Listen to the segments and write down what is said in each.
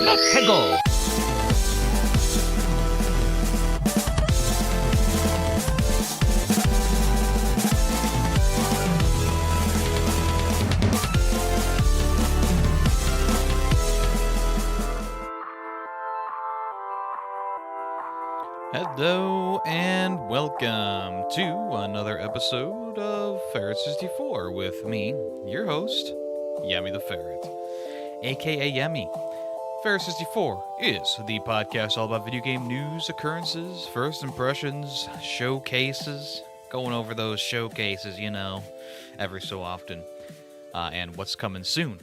Let's go! Hello and welcome to another episode of Ferret 64 with me, your host, Yemmy the Ferret, aka Yemmy. Ferret 64 is the podcast all about video game news, occurrences, first impressions, showcases, going over those showcases, every so often, and what's coming soon.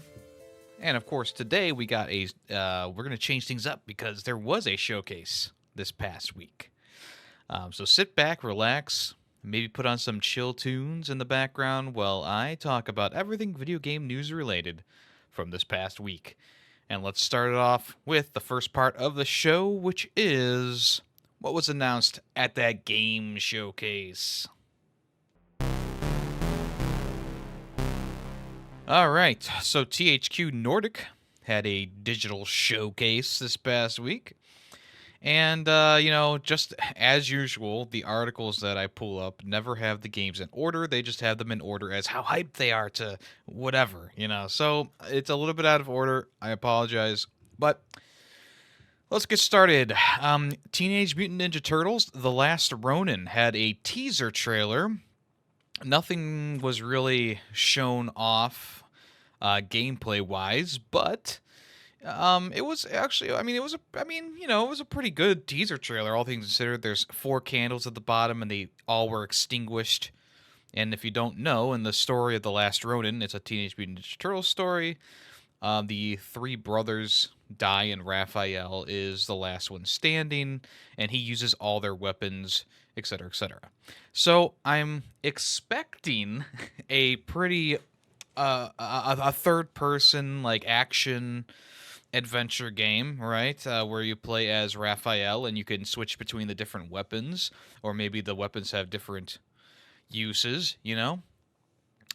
And of course, today we got we're going to change things up because there was a showcase this past week. So sit back, relax, maybe put on some chill tunes in the background while I talk about everything video game news related from this past week. And let's start it off with the first part of the show, which is what was announced at that game showcase. Alright, so THQ Nordic had a digital showcase this past week. And, just as usual, the articles that I pull up never have the games in order. They just have them in order as how hyped they are to whatever, So it's a little bit out of order. I apologize. But let's get started. Teenage Mutant Ninja Turtles: The Last Ronin had a teaser trailer. Nothing was really shown off gameplay-wise, but... it was actually, it was a pretty good teaser trailer, all things considered. There's 4 candles at the bottom, and they all were extinguished. And if you don't know, in the story of The Last Ronin, it's a Teenage Mutant Ninja Turtles story. The 3 brothers die, and Raphael is the last one standing, and he uses all their weapons, etc., etc. So I'm expecting a pretty, a third-person, action adventure game, right? Where you play as Raphael and you can switch between the different weapons, or maybe the weapons have different uses, we'll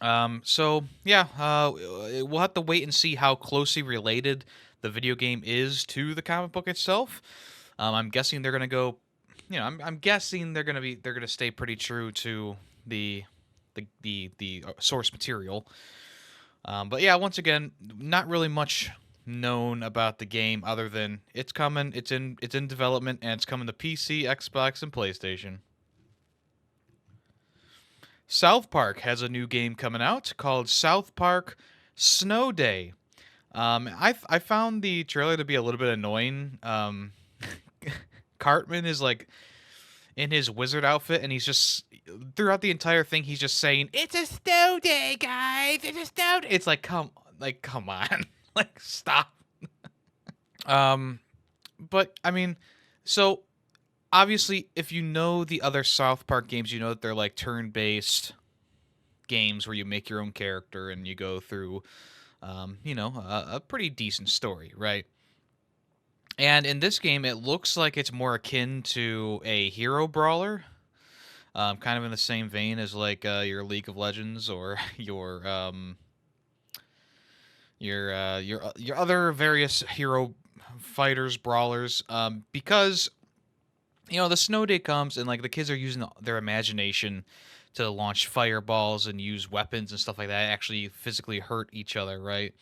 have to wait and see how closely related the video game is to the comic book itself. I'm guessing they're gonna go, I'm guessing they're gonna stay pretty true to the source material. But yeah, once again, not really much known about the game other than it's coming, it's in development, and it's coming to PC, Xbox, and PlayStation. South Park has a new game coming out called South Park Snow Day. I found the trailer to be a little bit annoying. Cartman is in his wizard outfit, and he's just throughout the entire thing he's just saying, "It's a snow day, guys! It's a snow day!" It's come on. Stop. But so obviously, if you know the other South Park games, you know that they're turn-based games where you make your own character and you go through, a pretty decent story, right? And in this game, it looks like it's more akin to a hero brawler, kind of in the same vein as your League of Legends or your other various hero fighters, brawlers, because the snow day comes and the kids are using their imagination to launch fireballs and use weapons and stuff like that, actually physically hurt each other, right?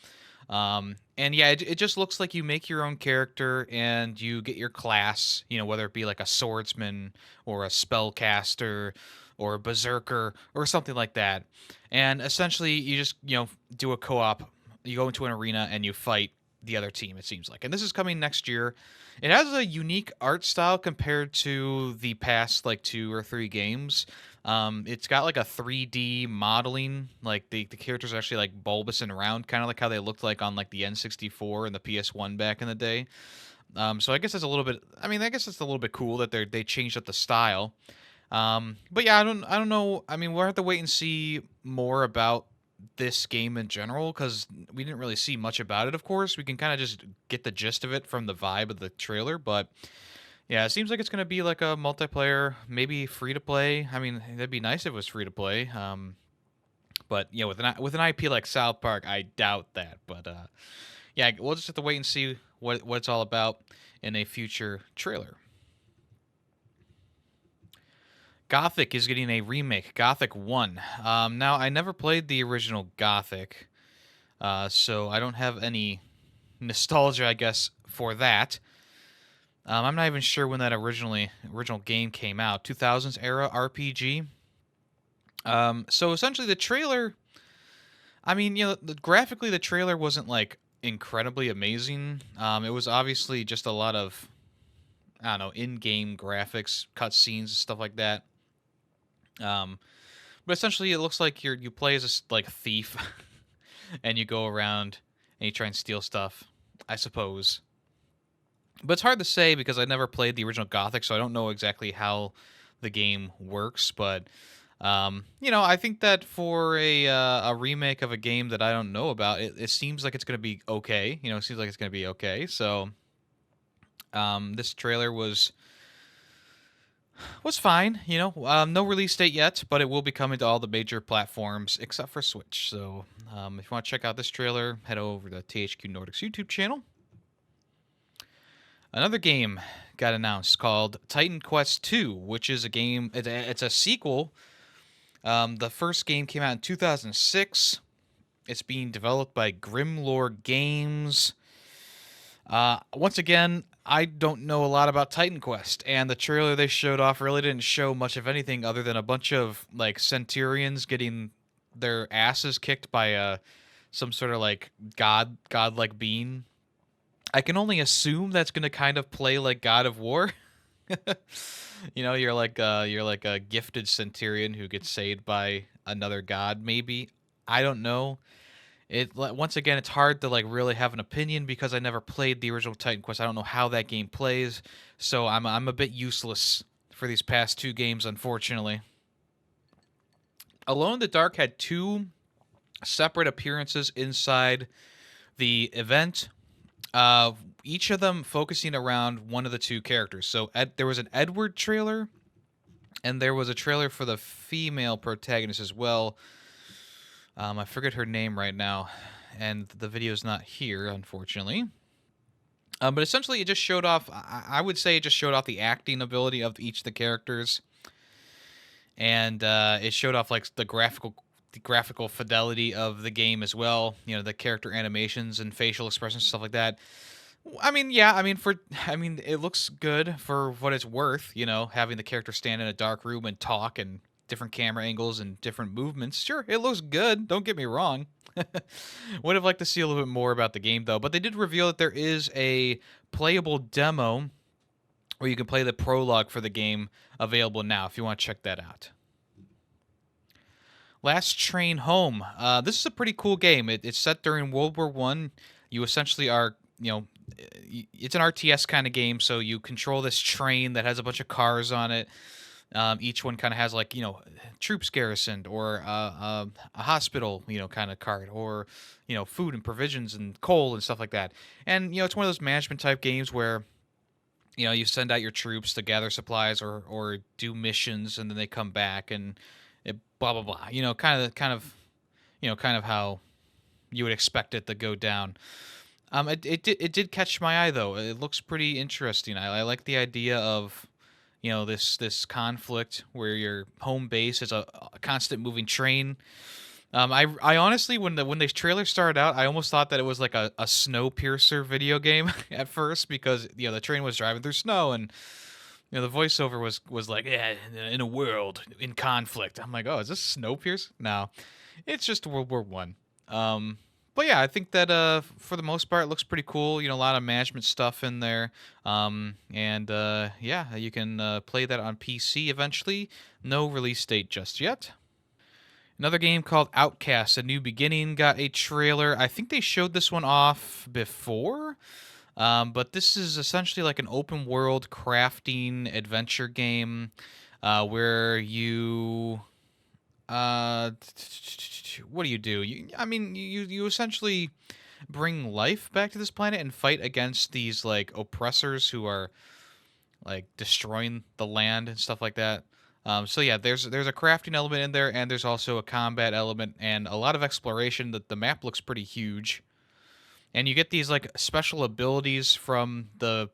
And yeah, it just looks like you make your own character and you get your class, whether it be a swordsman or a spellcaster or a berserker or something like that. And essentially you just, do a co-op. You go into an arena and you fight the other team, it seems like. And this is coming next year. It has a unique art style compared to the past 2 or 3 games. It's got a 3D modeling. The characters are actually bulbous and round, kind of like how they looked on the N64 and the PS1 back in the day. So I guess that's a little bit. I guess it's a little bit cool that they changed up the style. But yeah, I don't know. We'll have to wait and see more about this game in general, because we didn't really see much about it. Of course, we can kind of just get the gist of it from the vibe of the trailer, but yeah, it seems like it's going to be a multiplayer, maybe free to play. That'd be nice if it was free to play. But with an IP like South Park, I doubt that. But yeah, we'll just have to wait and see what it's all about in a future trailer. Gothic is getting a remake, Gothic 1. Now, I never played the original Gothic, so I don't have any nostalgia, I guess, for that. I'm not even sure when that original game came out. 2000s era RPG. So essentially, the trailer. I mean, graphically, the trailer wasn't like incredibly amazing. It was obviously just a lot of, I don't know, in-game graphics, cutscenes, stuff like that. Um, but essentially, it looks like you play as a like thief, and you go around and you try and steal stuff. I suppose. But it's hard to say because I never played the original Gothic, so I don't know exactly how the game works. But I think that for a remake of a game that I don't know about, it seems like it's going to be okay. It seems like it's going to be okay. So this trailer was fine. No release date yet, but it will be coming to all the major platforms except for Switch. So if you want to check out this trailer, head over to THQ Nordic's YouTube channel. Another game got announced called Titan Quest 2, which is a game. It's a sequel. The first game came out in 2006. It's being developed by Grimlore Games. Once again, I don't know a lot about Titan Quest, and the trailer they showed off really didn't show much of anything other than a bunch of like Centurions getting their asses kicked by some sort of like godlike being. I can only assume that's going to kind of play like God of War. You're like a gifted centurion who gets saved by another god. Maybe, I don't know. Once again, it's hard to like really have an opinion because I never played the original Titan Quest. I don't know how that game plays, so I'm a bit useless for these past two games, unfortunately. Alone in the Dark had two separate appearances inside the event. Uh, each of them focusing around one of the two characters. So there was an Edward trailer, and there was a trailer for the female protagonist as well. I forget her name right now, and the video's not here, unfortunately. But essentially, it just showed off. I would say it just showed off the acting ability of each of the characters, and it showed off like the graphical fidelity of the game as well. The character animations and facial expressions, stuff like that. I mean, yeah. It looks good for what it's worth. Having the character stand in a dark room and talk, and different camera angles and different movements. Sure, it looks good. Don't get me wrong. Would have liked to see a little bit more about the game though. But they did reveal that there is a playable demo where you can play the prologue for the game available now. If you want to check that out. Last Train Home. This is a pretty cool game. It's set during World War One. You essentially are, it's an RTS kind of game. So you control this train that has a bunch of cars on it. Each one kind of has like troops garrisoned, or a hospital kind of cart, or food and provisions and coal and stuff like that. And it's one of those management type games where you send out your troops to gather supplies or do missions, and then they come back and blah blah blah. Kind of how you would expect it to go down. It did catch my eye though. It looks pretty interesting. I like the idea of this conflict where your home base is a constant moving train. I honestly, when the trailer started out, I almost thought that it was like a Snowpiercer video game at first, because the train was driving through snow, and the voiceover was like, yeah, in a world in conflict. I'm like, oh, is this Snowpiercer? No, it's just World War One. But yeah, I think that for the most part, it looks pretty cool. A lot of management stuff in there. And yeah, you can play that on PC eventually. No release date just yet. Another game called Outcast: A New Beginning got a trailer. I think they showed this one off before. But this is essentially like an open world crafting adventure game where you what do you do? You essentially bring life back to this planet and fight against these like oppressors who are like destroying the land and stuff like that. So yeah, there's a crafting element in there, and there's also a combat element and a lot of exploration. That the map looks pretty huge. and you get these like special abilities from the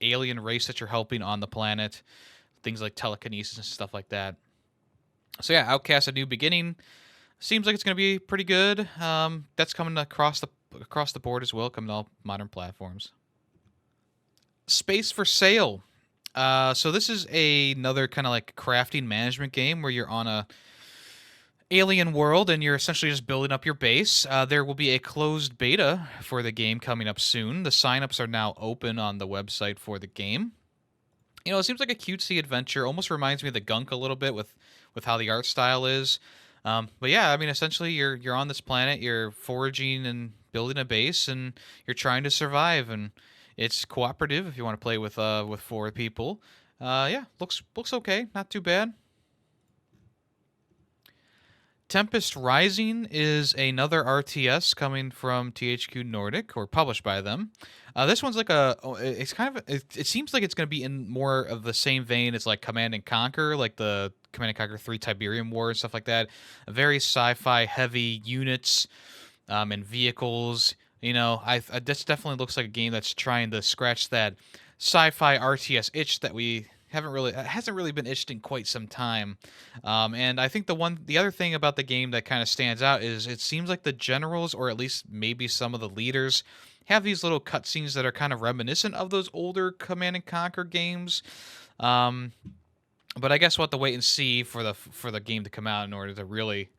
alien race that you're helping on the planet, things like telekinesis and stuff like that. So yeah, Outcast: A New Beginning seems like it's going to be pretty good. That's coming across the board as well, coming to all modern platforms. Space for Sale. So this is another kind of like crafting management game where you're on a alien world and you're essentially just building up your base. There will be a closed beta for the game coming up soon. The signups are now open on the website for the game. You know, it seems like a cutesy adventure. Almost reminds me of the Gunk a little bit with how the art style is. But yeah, I mean, essentially, you're on this planet, you're foraging and building a base, and you're trying to survive. And it's cooperative if you want to play with four people. Yeah, looks okay, not too bad. Tempest Rising is another RTS coming from THQ Nordic, or published by them. This one's like it's kind of, it seems like it's going to be in more of the same vein as like Command and Conquer, like the Command and Conquer 3 Tiberium War and stuff like that. Very sci-fi heavy units and vehicles. You know, this definitely looks like a game that's trying to scratch that sci-fi RTS itch that we haven't really hasn't really been itched in quite some time. And I think the other thing about the game that kind of stands out is it seems like the generals, or at least maybe some of the leaders, have these little cutscenes that are kind of reminiscent of those older Command and Conquer games. Um, but I guess we'll have to wait and see for the game to come out in order to really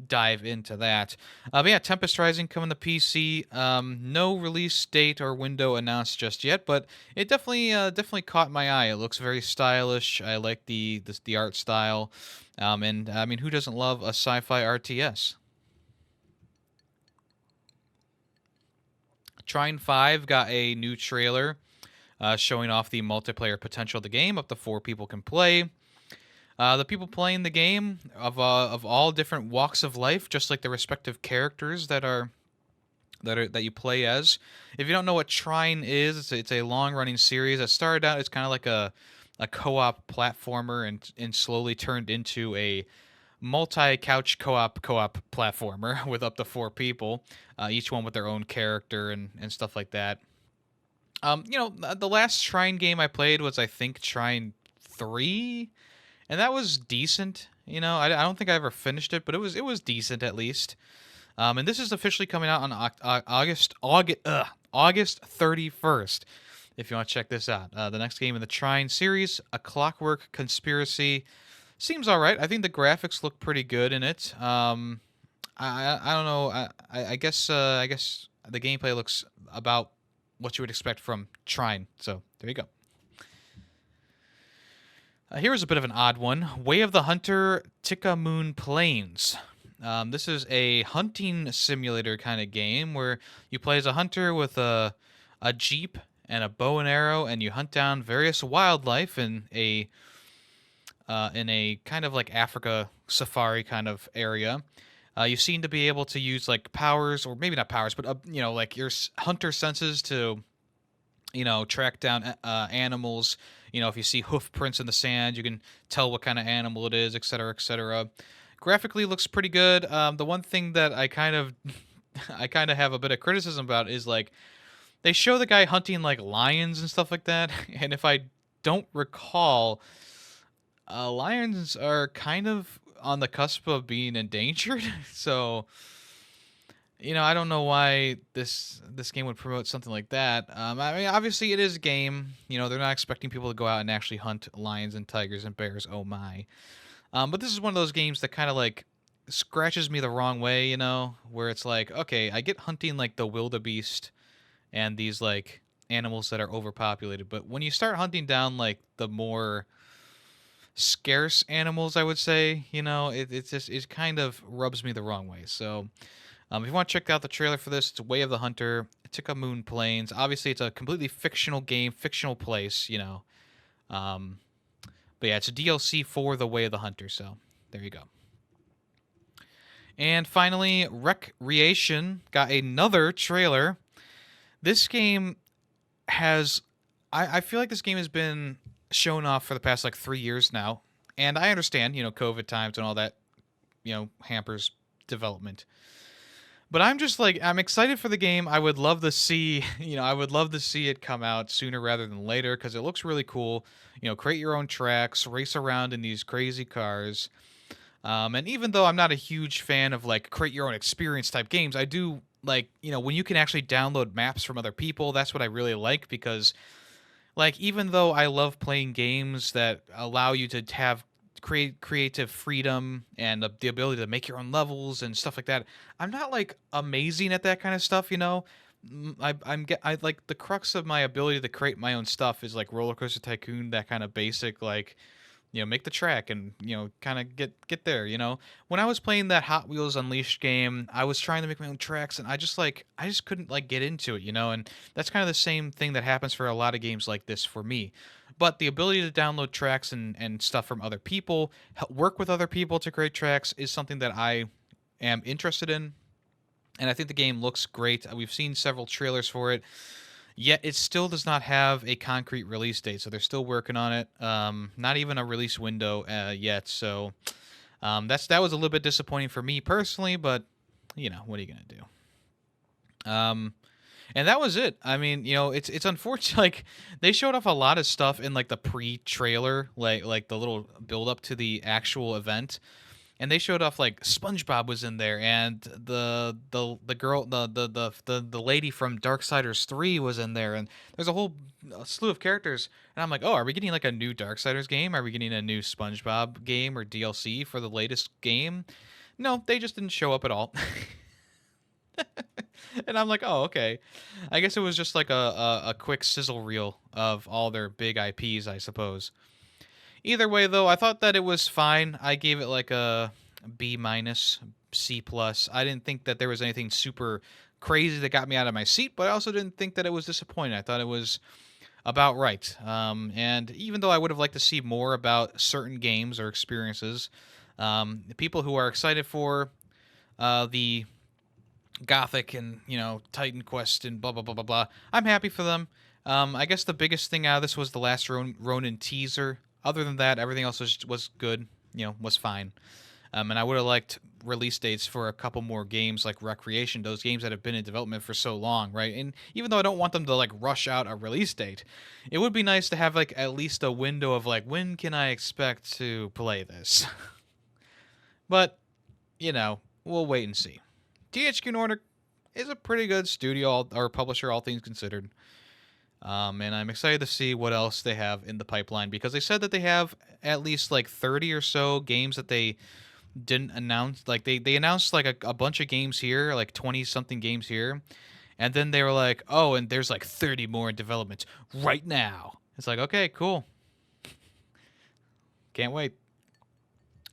dive into that. But yeah, Tempest Rising coming to PC. No release date or window announced just yet, but it definitely caught my eye. It looks very stylish. I like the art style, and I mean, who doesn't love a sci-fi RTS? Trine 5 got a new trailer showing off the multiplayer potential of the game. Up to 4 people can play. The people playing the game of all different walks of life, just like the respective characters that you play as. If you don't know what Trine is, it's a long running series that started out as kind of like a co-op platformer and slowly turned into a multi-couch co-op platformer with up to 4 people, each one with their own character and stuff like that. You know, the last Trine game I played was, I think, Trine 3, and that was decent. You know, I don't think I ever finished it, but it was decent at least. And this is officially coming out on August 31st. If you want to check this out, the next game in the Trine series, A Clockwork Conspiracy, seems all right. I think the graphics look pretty good in it. I don't know. I guess the gameplay looks about what you would expect from Trine. So there you go. Here's a bit of an odd one. Way of the Hunter Tikka Moon Plains. This is a hunting simulator kind of game where you play as a hunter with a jeep and a bow and arrow, and you hunt down various wildlife in a kind of like Africa safari kind of area. You seem to be able to use like powers, or maybe not powers, but you know, like your hunter senses to, you know, track down animals. You know, if you see hoof prints in the sand, you can tell what kind of animal it is, et cetera, et cetera. Graphically looks pretty good. The one thing that I kind of I kind of have a bit of criticism about is like they show the guy hunting like lions and stuff like that, and if I don't recall, lions are kind of on the cusp of being endangered. So, you know, I don't know why this game would promote something like that. I mean, obviously it is a game. You know, they're not expecting people to go out and actually hunt lions and tigers and bears. Oh my! But this is one of those games that kind of like scratches me the wrong way. You know, where it's like, okay, I get hunting like the wildebeest and these like animals that are overpopulated, but when you start hunting down like the more scarce animals, I would say, you know, it kind of rubs me the wrong way. So if you want to check out the trailer for this, it's Way of the Hunter, Tikka Moon Plains. Obviously, it's a completely fictional game, fictional place, you know. Um, but yeah, it's a DLC for the Way of the Hunter, so there you go. And finally, Recreation got another trailer. This game has... I feel like this game has been shown off for the past, like, 3 years now. And I understand, you know, COVID times and all that, you know, hampers development. But I'm just like I'm excited for the game. I would love to see, I would love to see it come out sooner rather than later because it looks really cool. Create your own tracks, race around in these crazy cars. And even though I'm not a huge fan of like create your own experience type games, I do like, when you can actually download maps from other people, that's what I really like because like even though I love playing games that allow you to have creative freedom and the ability to make your own levels and stuff like that, I'm not like amazing at that kind of stuff. I like the crux of my ability to create my own stuff is like Roller Coaster Tycoon, that kind of basic like make the track and kind of get there. When I was playing that Hot Wheels Unleashed game, I was trying to make my own tracks and I just couldn't like get into it. And that's kind of the same thing that happens for a lot of games like this for me. But the ability to download tracks and stuff from other people, work with other people to create tracks is something that I am interested in, and I think the game looks great. We've seen several trailers for it. Yet it still does not have a concrete release date, so they're still working on it. Not even a release window yet. So that was a little bit disappointing for me personally, but what are you gonna do? And that was it. I mean, it's unfortunate. Like they showed off a lot of stuff in like the pre-trailer, like the little build up to the actual event, and they showed off like SpongeBob was in there, and the girl, the lady from Darksiders 3 was in there, and there's a whole slew of characters. And I'm like, oh, are we getting like a new Darksiders game? Are we getting a new SpongeBob game or DLC for the latest game? No, they just didn't show up at all. And I'm like, oh, okay. I guess it was just like a quick sizzle reel of all their big IPs, I suppose. Either way, though, I thought that it was fine. I gave it like a B minus, C plus. I didn't think that there was anything super crazy that got me out of my seat, but I also didn't think that it was disappointing. I thought it was about right. And even though I would have liked to see more about certain games or experiences, the people who are excited for the Gothic and Titan Quest and blah blah blah blah blah, I'm happy for them. I guess the biggest thing out of this was the last Ronin teaser. Other than that, everything else was good. Was fine. And I would have liked release dates for a couple more games like Recreation, those games that have been in development for so long, right? And even though I don't want them to like rush out a release date, it would be nice to have like at least a window of like when can I expect to play this. But we'll wait and see. THQ Nordic is a pretty good studio or publisher, all things considered. And I'm excited to see what else they have in the pipeline because they said that they have at least like 30 or so games that they didn't announce. Like they announced like a bunch of games here, like 20 something games here. And then they were like, oh, and there's like 30 more in development right now. It's like, okay, cool. Can't wait.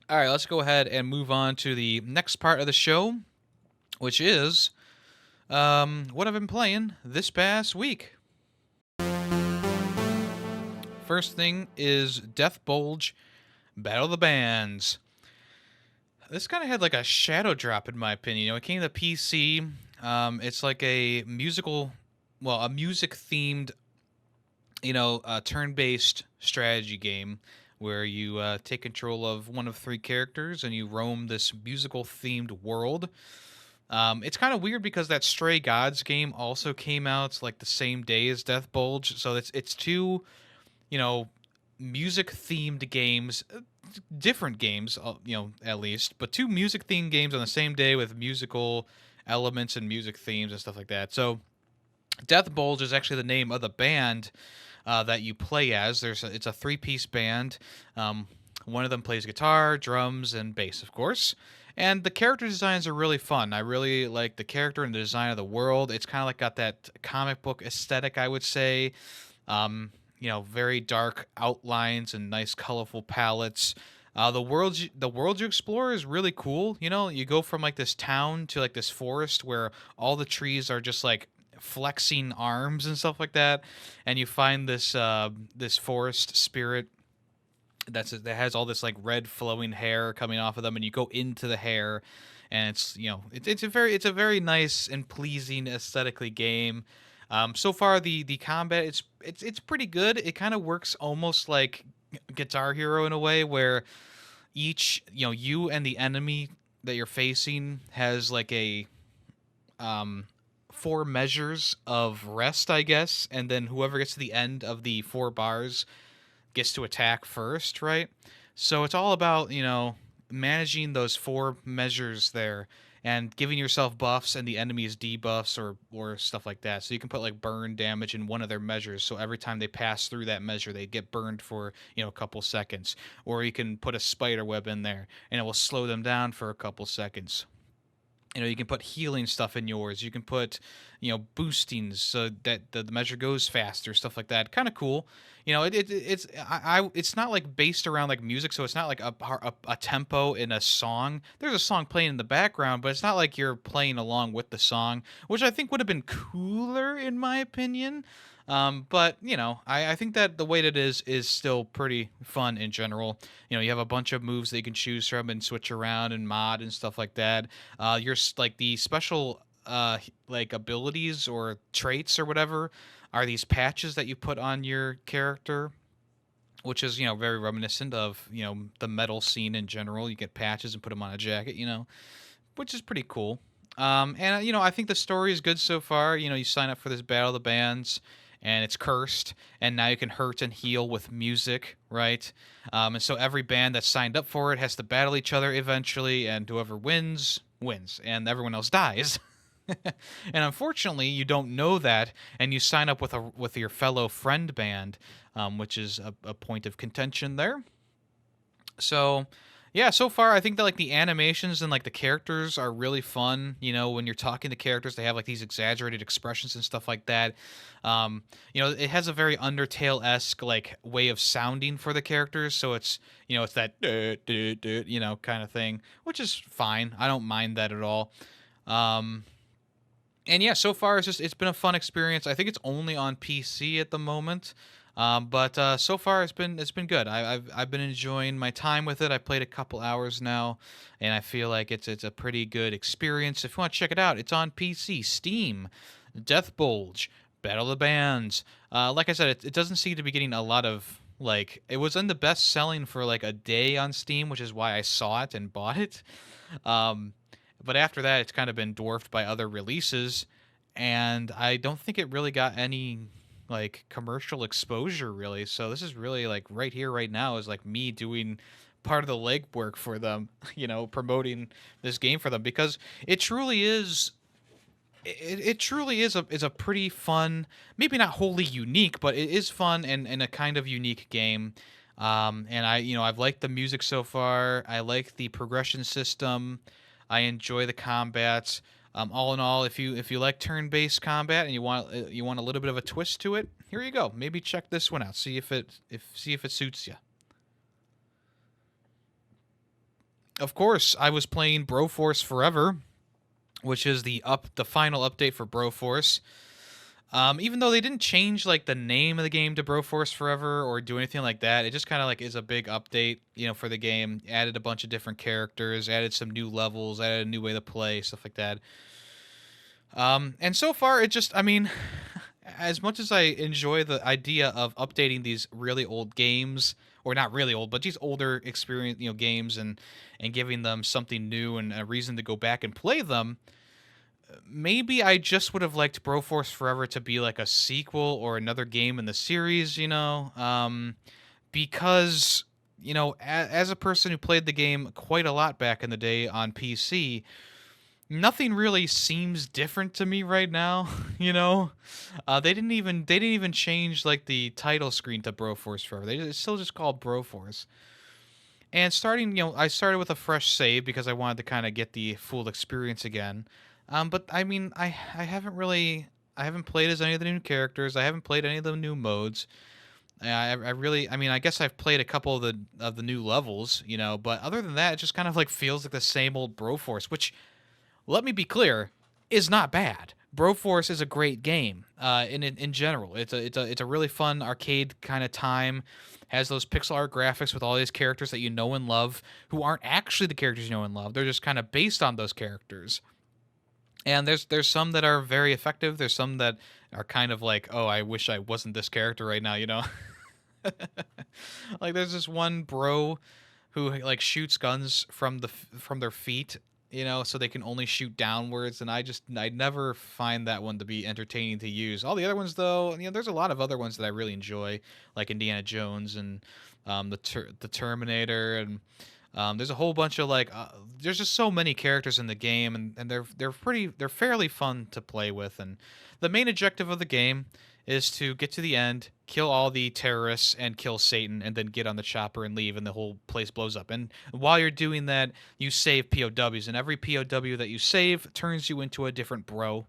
All right, let's go ahead and move on to the next part of the show, which is what I've been playing this past week. First thing is Death Bulge Battle of the Bands. This kind of had like a shadow drop in my opinion. It came to PC. It's like a music themed, turn-based strategy game where you take control of one of three characters and you roam this musical themed world. It's kind of weird because that Stray Gods game also came out like the same day as Death Bulge, so it's two music themed games, different games, at least, but two music themed games on the same day with musical elements and music themes and stuff like that. So Death Bulge is actually the name of the band that you play as. It's a three-piece band. One of them plays guitar, drums, and bass, of course. And the character designs are really fun. I really like the character and the design of the world. It's kind of like got that comic book aesthetic, I would say. Very dark outlines and nice colorful palettes. The world you explore is really cool. You go from like this town to like this forest where all the trees are just like flexing arms and stuff like that, and you find this this forest spirit that has all this like red flowing hair coming off of them, and you go into the hair, and it's a very nice and pleasing aesthetically game. So far the combat it's pretty good. It kind of works almost like Guitar Hero in a way where each you and the enemy that you're facing has like a um, four measures of rest, I guess, and then whoever gets to the end of the four bars gets to attack first, right? So it's all about, managing those four measures there and giving yourself buffs and the enemies debuffs or stuff like that. So you can put like burn damage in one of their measures. So every time they pass through that measure, they get burned for, a couple seconds. Or you can put a spider web in there and it will slow them down for a couple seconds. You can put healing stuff in yours. You can put, boostings so that the measure goes faster, stuff like that. Kind of cool. It's not like based around like music, so it's not like a tempo in a song. There's a song playing in the background, but it's not like you're playing along with the song, which I think would have been cooler in my opinion. But I think that the way that it is still pretty fun in general. You have a bunch of moves that you can choose from and switch around and mod and stuff like that. Like the special like abilities or traits or whatever are these patches that you put on your character, which is very reminiscent of the metal scene in general. You get patches and put them on a jacket, which is pretty cool. And I think the story is good so far. You sign up for this Battle of the Bands, and it's cursed, and now you can hurt and heal with music, right? And so every band that signed up for it has to battle each other eventually, and whoever wins wins, and everyone else dies. And unfortunately, you don't know that, and you sign up with your fellow friend band, which is a point of contention there. So, yeah, so far I think that like the animations and like the characters are really fun. When you're talking to characters, they have like these exaggerated expressions and stuff like that. It has a very Undertale-esque like way of sounding for the characters, so it's that kind of thing, which is fine. I don't mind that at all. And yeah, so far it's been a fun experience. I think it's only on PC at the moment. But so far it's been good. I've been enjoying my time with it. I played a couple hours now, and I feel like it's a pretty good experience. If you want to check it out, it's on PC, Steam, Death Bulge, Battle of the Bands. Like I said, it doesn't seem to be getting a lot of like. It was in the best selling for like a day on Steam, which is why I saw it and bought it. But after that, it's kind of been dwarfed by other releases, and I don't think it really got any like commercial exposure really. So this is really like right here right now is like me doing part of the legwork for them, promoting this game for them, because it truly is it truly is a pretty fun, maybe not wholly unique, but it is fun and a kind of unique game. And I've liked the music so far. I like the progression system. I enjoy the combats. All in all, if you like turn-based combat and you want a little bit of a twist to it, here you go. Maybe check this one out. See if it suits you. Of course, I was playing Broforce Forever, which is the final update for Broforce. Even though they didn't change like the name of the game to Broforce Forever or do anything like that, it just kind of like is a big update, for the game. Added a bunch of different characters, added some new levels, added a new way to play, stuff like that. And so far, as much as I enjoy the idea of updating these really old games, or not really old, but these older experience, games, and giving them something new and a reason to go back and play them, maybe I just would have liked Broforce Forever to be like a sequel or another game in the series, because, as a person who played the game quite a lot back in the day on PC, nothing really seems different to me right now. They didn't even change like the title screen to Broforce Forever. It's still just called Broforce. And I started with a fresh save because I wanted to kind of get the full experience again. But I haven't played as any of the new characters. I haven't played any of the new modes. I guess I've played a couple of the new levels, but other than that, it just kind of like feels like the same old Broforce, which, let me be clear, is not bad. Broforce is a great game. In general, it's a really fun arcade kind of time. Has those pixel art graphics with all these characters that you know and love, who aren't actually the characters you know and love. They're just kind of based on those characters. And there's some that are very effective. There's some that are kind of like, oh, I wish I wasn't this character right now, Like there's this one bro who like shoots guns from their feet, so they can only shoot downwards, and I never find that one to be entertaining to use. All the other ones, though, there's a lot of other ones that I really enjoy, like Indiana Jones and the Terminator, and there's a whole bunch of there's just so many characters in the game, and they're fairly fun to play with, and the main objective of the game is to get to the end, kill all the terrorists, and kill Satan, and then get on the chopper and leave, and the whole place blows up. And while you're doing that, you save POWs, and every POW that you save turns you into a different bro.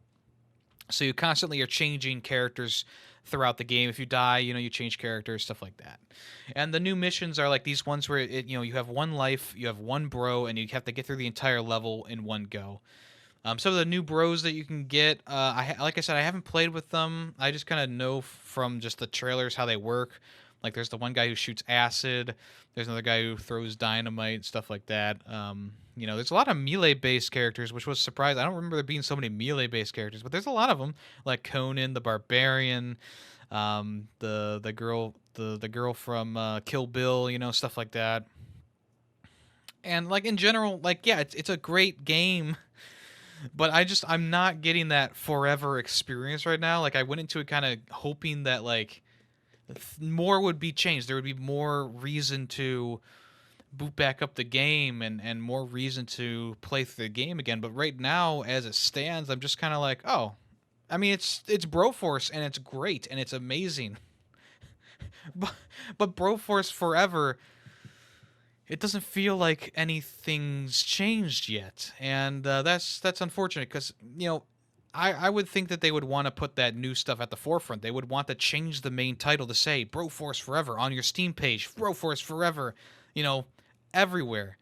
So you constantly are changing characters throughout the game. If you die, you change characters, stuff like that. And the new missions are like these ones where you have one life, you have one bro, and you have to get through the entire level in one go. Some of the new bros that you can get, like I said, I haven't played with them. I just kind of know from just the trailers how they work. Like there's the one guy who shoots acid. There's another guy who throws dynamite, stuff like that. There's a lot of melee-based characters, which was surprised. I don't remember there being so many melee-based characters, but there's a lot of them, like Conan the Barbarian, the girl from Kill Bill, stuff like that. And like in general, like yeah, it's a great game. But I'm not getting that forever experience right now. Like I went into it kind of hoping that like more would be changed. There would be more reason to boot back up the game and more reason to play through the game again. But right now, as it stands, I'm just kind of like, oh, I mean, it's Broforce and it's great and it's amazing. but Broforce Forever, it doesn't feel like anything's changed yet, and that's unfortunate because I would think that they would want to put that new stuff at the forefront. They would want to change the main title to say Broforce Forever on your Steam page, Broforce Forever, everywhere.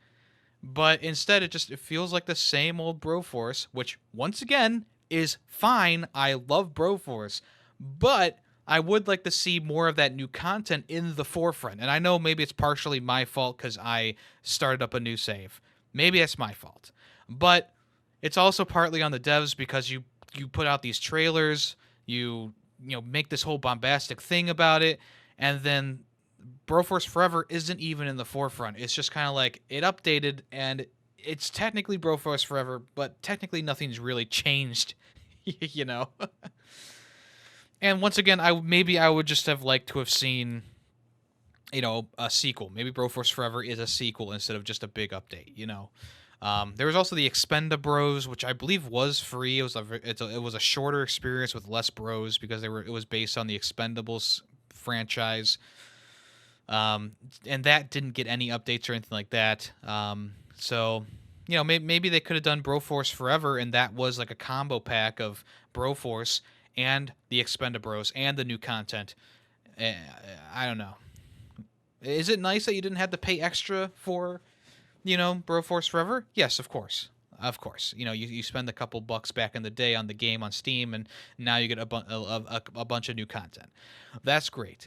But instead, it feels like the same old Broforce, which once again is fine. I love Broforce, but I would like to see more of that new content in the forefront. And I know maybe it's partially my fault because I started up a new save. Maybe that's my fault. But it's also partly on the devs because you put out these trailers, you make this whole bombastic thing about it, and then Broforce Forever isn't even in the forefront. It's just kind of like it updated and it's technically Broforce Forever, but technically nothing's really changed, And once again, I would just have liked to have seen, a sequel. Maybe Broforce Forever is a sequel instead of just a big update. There was also the Expenda Bros, which I believe was free. It was a shorter experience with less bros because it was based on the Expendables franchise. And that didn't get any updates or anything like that. So maybe they could have done Broforce Forever, and that was like a combo pack of Broforce and the Expendabros and the new content. I don't know. Is it nice that you didn't have to pay extra for, Broforce Forever? Yes, of course. Of course. You spend a couple bucks back in the day on the game on Steam, and now you get a bunch of new content. That's great.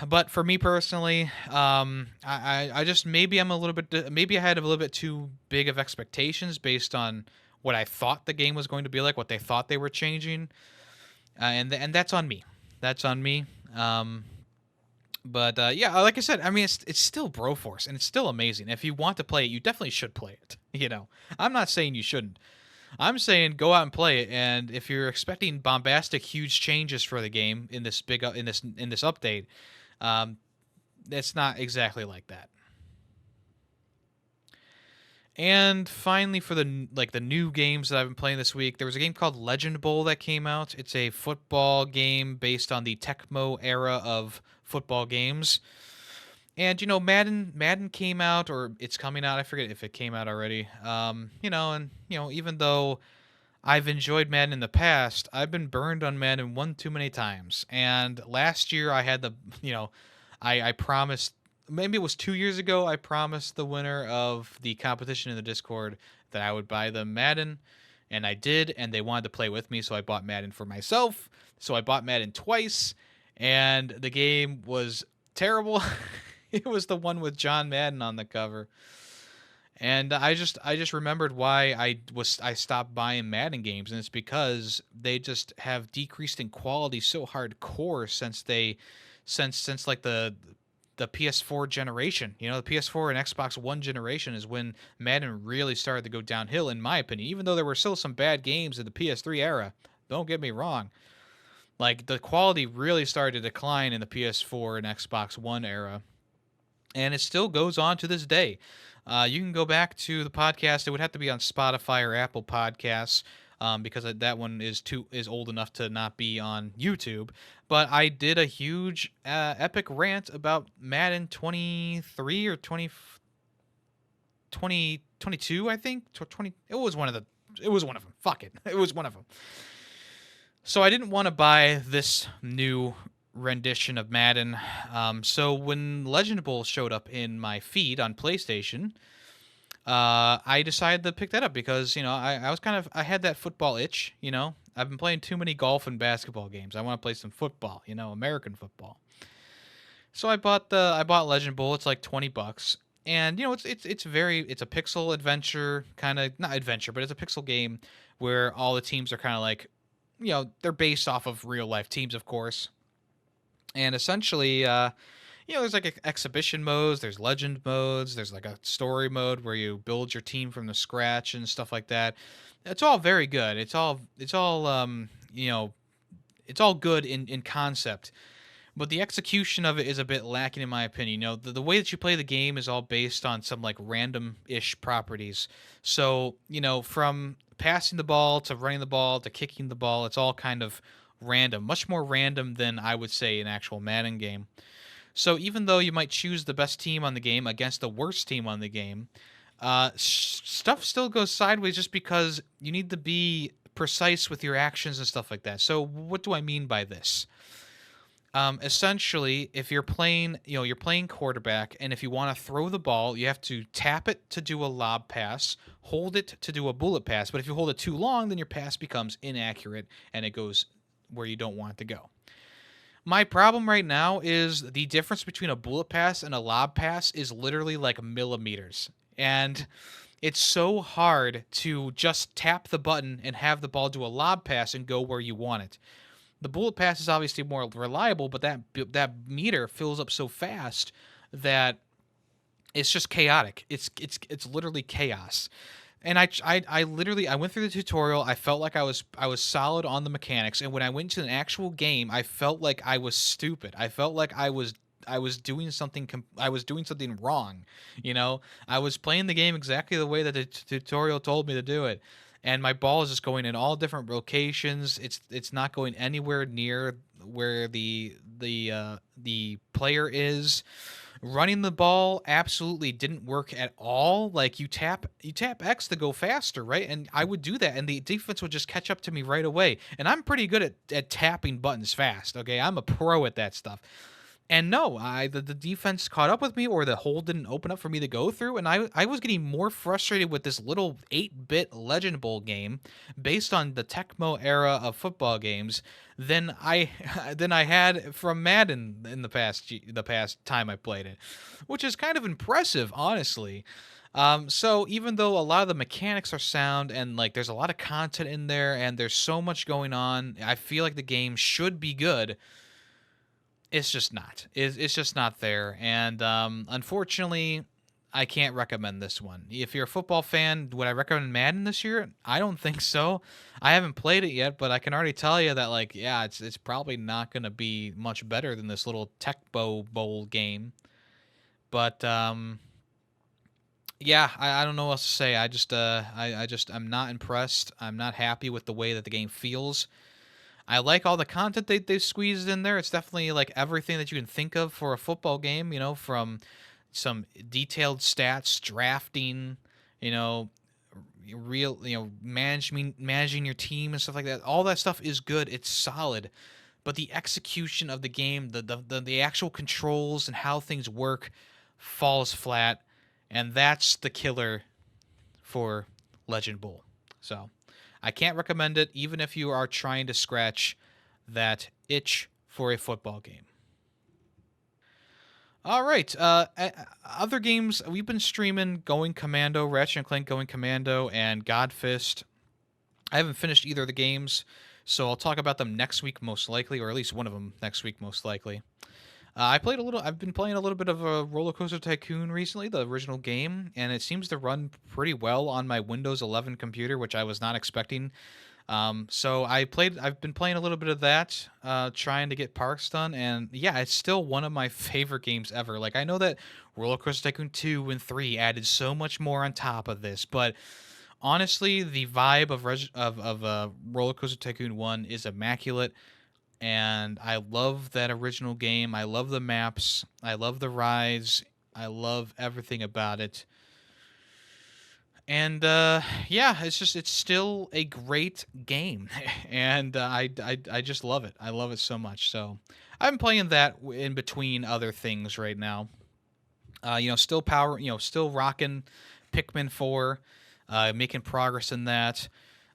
But for me personally, I just maybe I'm a little bit maybe I had a little bit too big of expectations based on what I thought the game was going to be like, what they thought they were changing, and that's on me. That's on me. But yeah, like I said, I mean it's still Broforce and it's still amazing. If you want to play it, you definitely should play it. I'm not saying you shouldn't. I'm saying go out and play it. And if you're expecting bombastic, huge changes for the game in this update, it's not exactly like that. And finally, for the new games that I've been playing this week, there was a game called Legend Bowl that came out. It's a football game based on the Tecmo era of football games. And Madden came out, or it's coming out. I forget if it came out already. Even though I've enjoyed Madden in the past, I've been burned on Madden one too many times. And last year I had I promised. Maybe it was 2 years ago, I promised the winner of the competition in the Discord that I would buy them Madden, and I did, and they wanted to play with me, so I bought Madden for myself. So I bought Madden twice, and the game was terrible. It was the one with John Madden on the cover. And I just remembered why I stopped buying Madden games, and it's because they just have decreased in quality so hardcore since like the PS4 generation. The PS4 and Xbox One generation is when Madden really started to go downhill, in my opinion. Even though there were still some bad games in the PS3 era, don't get me wrong. Like, the quality really started to decline in the PS4 and Xbox One era, and it still goes on to this day. You can go back to the podcast. It would have to be on Spotify or Apple Podcasts, because that one is old enough to not be on YouTube. But I did a huge epic rant about Madden 23 or 2022, I think. 20. It was one of them. Fuck it. It was one of them. So I didn't want to buy this new rendition of Madden. So when Legend Bowl showed up in my feed on PlayStation, I decided to pick that up because I had that football itch. I've been playing too many golf and basketball games. I want to play some football. American football. So I bought Legend Bowl. It's like $20, and it's a pixel adventure kind of, not adventure, but it's a pixel game where all the teams are kind of like, they're based off of real life teams, of course. And essentially, there's like exhibition modes, there's legend modes, there's like a story mode where you build your team from the scratch and stuff like that. It's all very good. It's all good in concept. But the execution of it is a bit lacking, in my opinion. The way that you play the game is all based on some like random-ish properties. So, from passing the ball to running the ball to kicking the ball, it's all kind of random, much more random than I would say an actual Madden game. So even though you might choose the best team on the game against the worst team on the game, stuff still goes sideways just because you need to be precise with your actions and stuff like that. So what do I mean by this? Essentially, if you're playing, you're playing quarterback, and if you want to throw the ball, you have to tap it to do a lob pass, hold it to do a bullet pass. But if you hold it too long, then your pass becomes inaccurate and it goes where you don't want it to go. My problem right now is the difference between a bullet pass and a lob pass is literally like millimeters. And it's so hard to just tap the button and have the ball do a lob pass and go where you want it. The bullet pass is obviously more reliable, but that meter fills up so fast that it's just chaotic. It's literally chaos. And I literally went through the tutorial. I felt like I was solid on the mechanics, and when I went to an actual game, I felt like I was stupid. I felt like I was doing something wrong. I was playing the game exactly the way that the tutorial told me to do it, and my ball is just going in all different locations. It's not going anywhere near where the player is. Running the ball absolutely didn't work at all. Like, you tap X to go faster, right? And I would do that, and the defense would just catch up to me right away. And I'm pretty good at tapping buttons fast, okay? I'm a pro at that stuff. And no, the defense caught up with me, or the hole didn't open up for me to go through, and I was getting more frustrated with this little 8-bit Legend Bowl game based on the Tecmo era of football games than I had from Madden in the past time I played it, which is kind of impressive, honestly. So even though a lot of the mechanics are sound and like there's a lot of content in there and there's so much going on, I feel like the game should be good. It's just not. It's just not there. And unfortunately, I can't recommend this one. If you're a football fan, would I recommend Madden this year? I don't think so. I haven't played it yet, but I can already tell you that, like, yeah, it's probably not going to be much better than this little Tecmo Bowl game. But yeah, I don't know what else to say. I'm not impressed. I'm not happy with the way that the game feels. I like all the content they've squeezed in there. It's definitely like everything that you can think of for a football game, from some detailed stats, drafting, real, managing your team and stuff like that. All that stuff is good. It's solid. But the execution of the game, the actual controls and how things work falls flat. And that's the killer for Legend Bowl. So I can't recommend it, even if you are trying to scratch that itch for a football game. All right. Other games, we've been streaming Going Commando, Ratchet & Clank Going Commando, and Godfist. I haven't finished either of the games, so I'll talk about them next week most likely, or at least one of them next week most likely. I played a little. I've been playing a little bit of a Roller Coaster Tycoon recently, the original game, and it seems to run pretty well on my Windows 11 computer, which I was not expecting. So I've been playing a little bit of that, trying to get parks done, and yeah, it's still one of my favorite games ever. Like I know that Roller Coaster Tycoon 2 and 3 added so much more on top of this, but honestly, the vibe of Roller Coaster Tycoon 1 is immaculate, and I love that original game. I love the maps. I love the rides. I love everything about it. And yeah, it's still a great game, and I just love it. I love it so much. So I'm playing that in between other things right now. Still rocking Pikmin 4, making progress in that.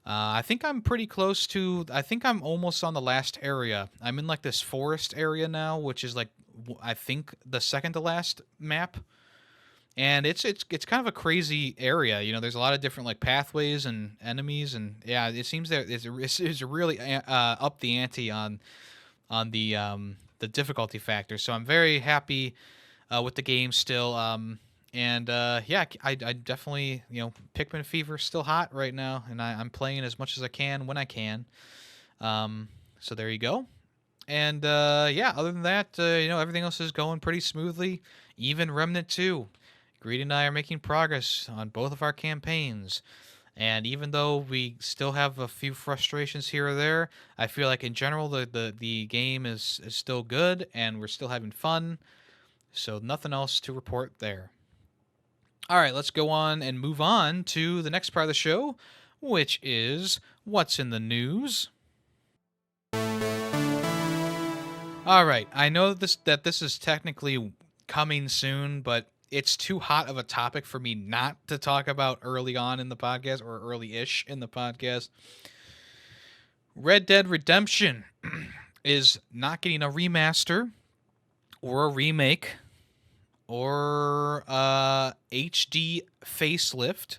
I think I'm pretty close to. I think I'm almost on the last area. I'm in like this forest area now, which is like I think the second to last map, and it's kind of a crazy area. There's a lot of different like pathways and enemies, and yeah, it seems that it's really up the ante on the difficulty factor. So I'm very happy with the game still. And yeah, I definitely Pikmin fever still hot right now, and I'm playing as much as I can when I can. So there you go. And yeah, other than that, everything else is going pretty smoothly. Even Remnant 2. Greedy and I are making progress on both of our campaigns. And even though we still have a few frustrations here or there, I feel like in general the game is still good and we're still having fun. So nothing else to report there. All right, let's go on and move on to the next part of the show, which is what's in the news. All right, I know this is technically coming soon, but it's too hot of a topic for me not to talk about early on in the podcast or early-ish in the podcast. Red Dead Redemption is not getting a remaster or a remake or HD facelift.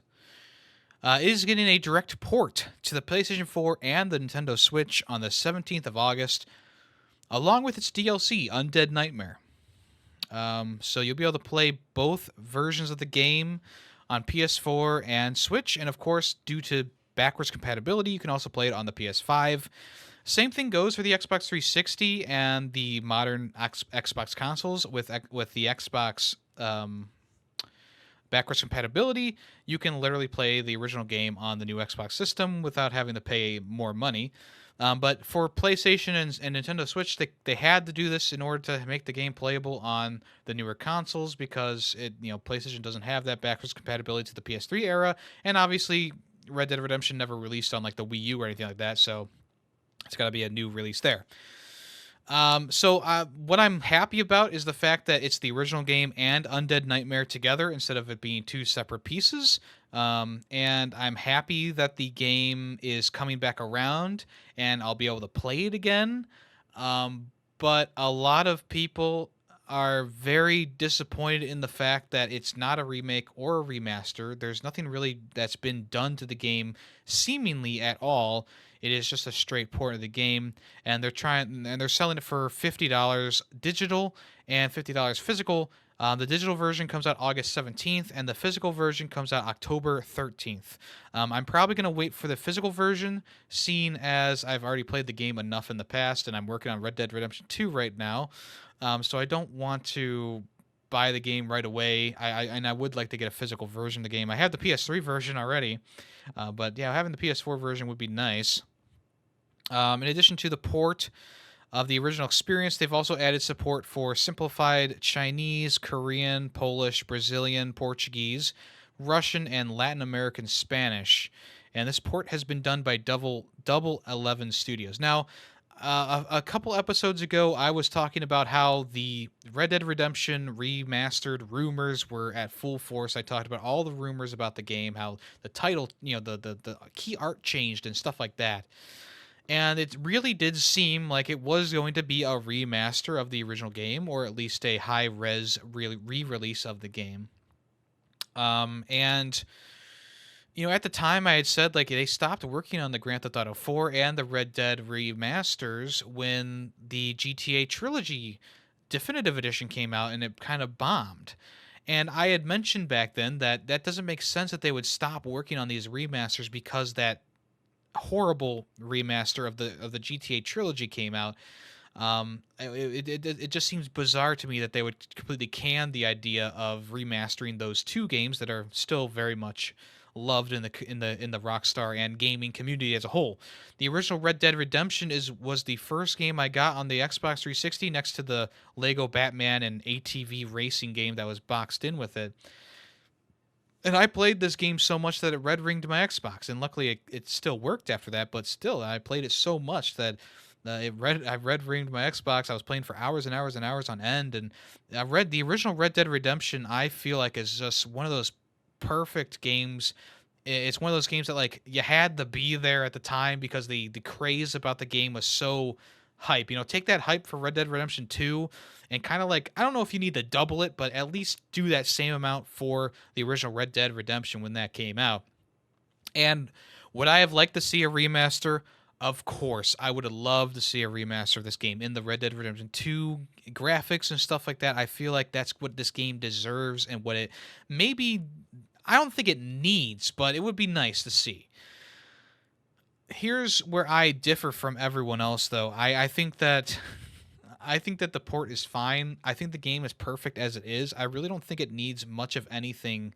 It is getting a direct port to the PlayStation 4 and the Nintendo Switch on the 17th of August, along with its DLC, Undead Nightmare. So you'll be able to play both versions of the game on PS4 and Switch, and of course, due to backwards compatibility, you can also play it on the PS5. Same thing goes for the Xbox 360 and the modern Xbox consoles with the Xbox backwards compatibility. You can literally play the original game on the new Xbox system without having to pay more money. But for PlayStation and Nintendo Switch, they had to do this in order to make the game playable on the newer consoles because PlayStation doesn't have that backwards compatibility to the PS3 era, and obviously Red Dead Redemption never released on like the Wii U or anything like that, so it's got to be a new release there. So what I'm happy about is the fact that it's the original game and Undead Nightmare together instead of it being two separate pieces. And I'm happy that the game is coming back around and I'll be able to play it again. But a lot of people are very disappointed in the fact that it's not a remake or a remaster. There's nothing really that's been done to the game seemingly at all. It is just a straight port of the game, and they're selling it for $50 digital and $50 physical. The digital version comes out August 17th, and the physical version comes out October 13th. I'm probably going to wait for the physical version, seeing as I've already played the game enough in the past, and I'm working on Red Dead Redemption 2 right now. So I don't want to buy the game right away. I would like to get a physical version of the game. I have the PS3 version already, but yeah, having the PS4 version would be nice. In addition to the port of the original experience, they've also added support for simplified Chinese, Korean, Polish, Brazilian, Portuguese, Russian, and Latin American Spanish. And this port has been done by Double 11 Studios. Now, a couple episodes ago, I was talking about how the Red Dead Redemption remastered rumors were at full force. I talked about all the rumors about the game, how the title, the key art changed and stuff like that. And it really did seem like it was going to be a remaster of the original game, or at least a high-res re-release of the game. And at the time I had said like they stopped working on the Grand Theft Auto 4 and the Red Dead remasters when the GTA trilogy definitive edition came out and it kind of bombed. And I had mentioned back then that that doesn't make sense that they would stop working on these remasters because that horrible remaster of the GTA trilogy came out. It just seems bizarre to me that they would completely can the idea of remastering those two games that are still very much loved in the Rockstar and gaming community as a whole. The original Red Dead Redemption was the first game I got on the Xbox 360 next to the Lego Batman and ATV racing game that was boxed in with it. And I played this game so much that it red ringed my Xbox, and luckily it still worked after that. But still, I played it so much that I red ringed my Xbox. I was playing for hours and hours and hours on end, and I read the original Red Dead Redemption. I feel like is just one of those perfect games. It's one of those games that like you had to be there at the time because the craze about the game was so hype. You know, take that hype for Red Dead Redemption 2 and kind of like I don't know if you need to double it, but at least do that same amount for the original Red Dead Redemption when that came out. And would I have liked to see a remaster? Of course, I would have loved to see a remaster of this game in the Red Dead Redemption 2 graphics and stuff like that. I feel like that's what this game deserves and what it maybe I don't think it needs, but it would be nice to see. Here's where I differ from everyone else though. I think that I think that the port is fine. I think the game is perfect as it is. I really don't think it needs much of anything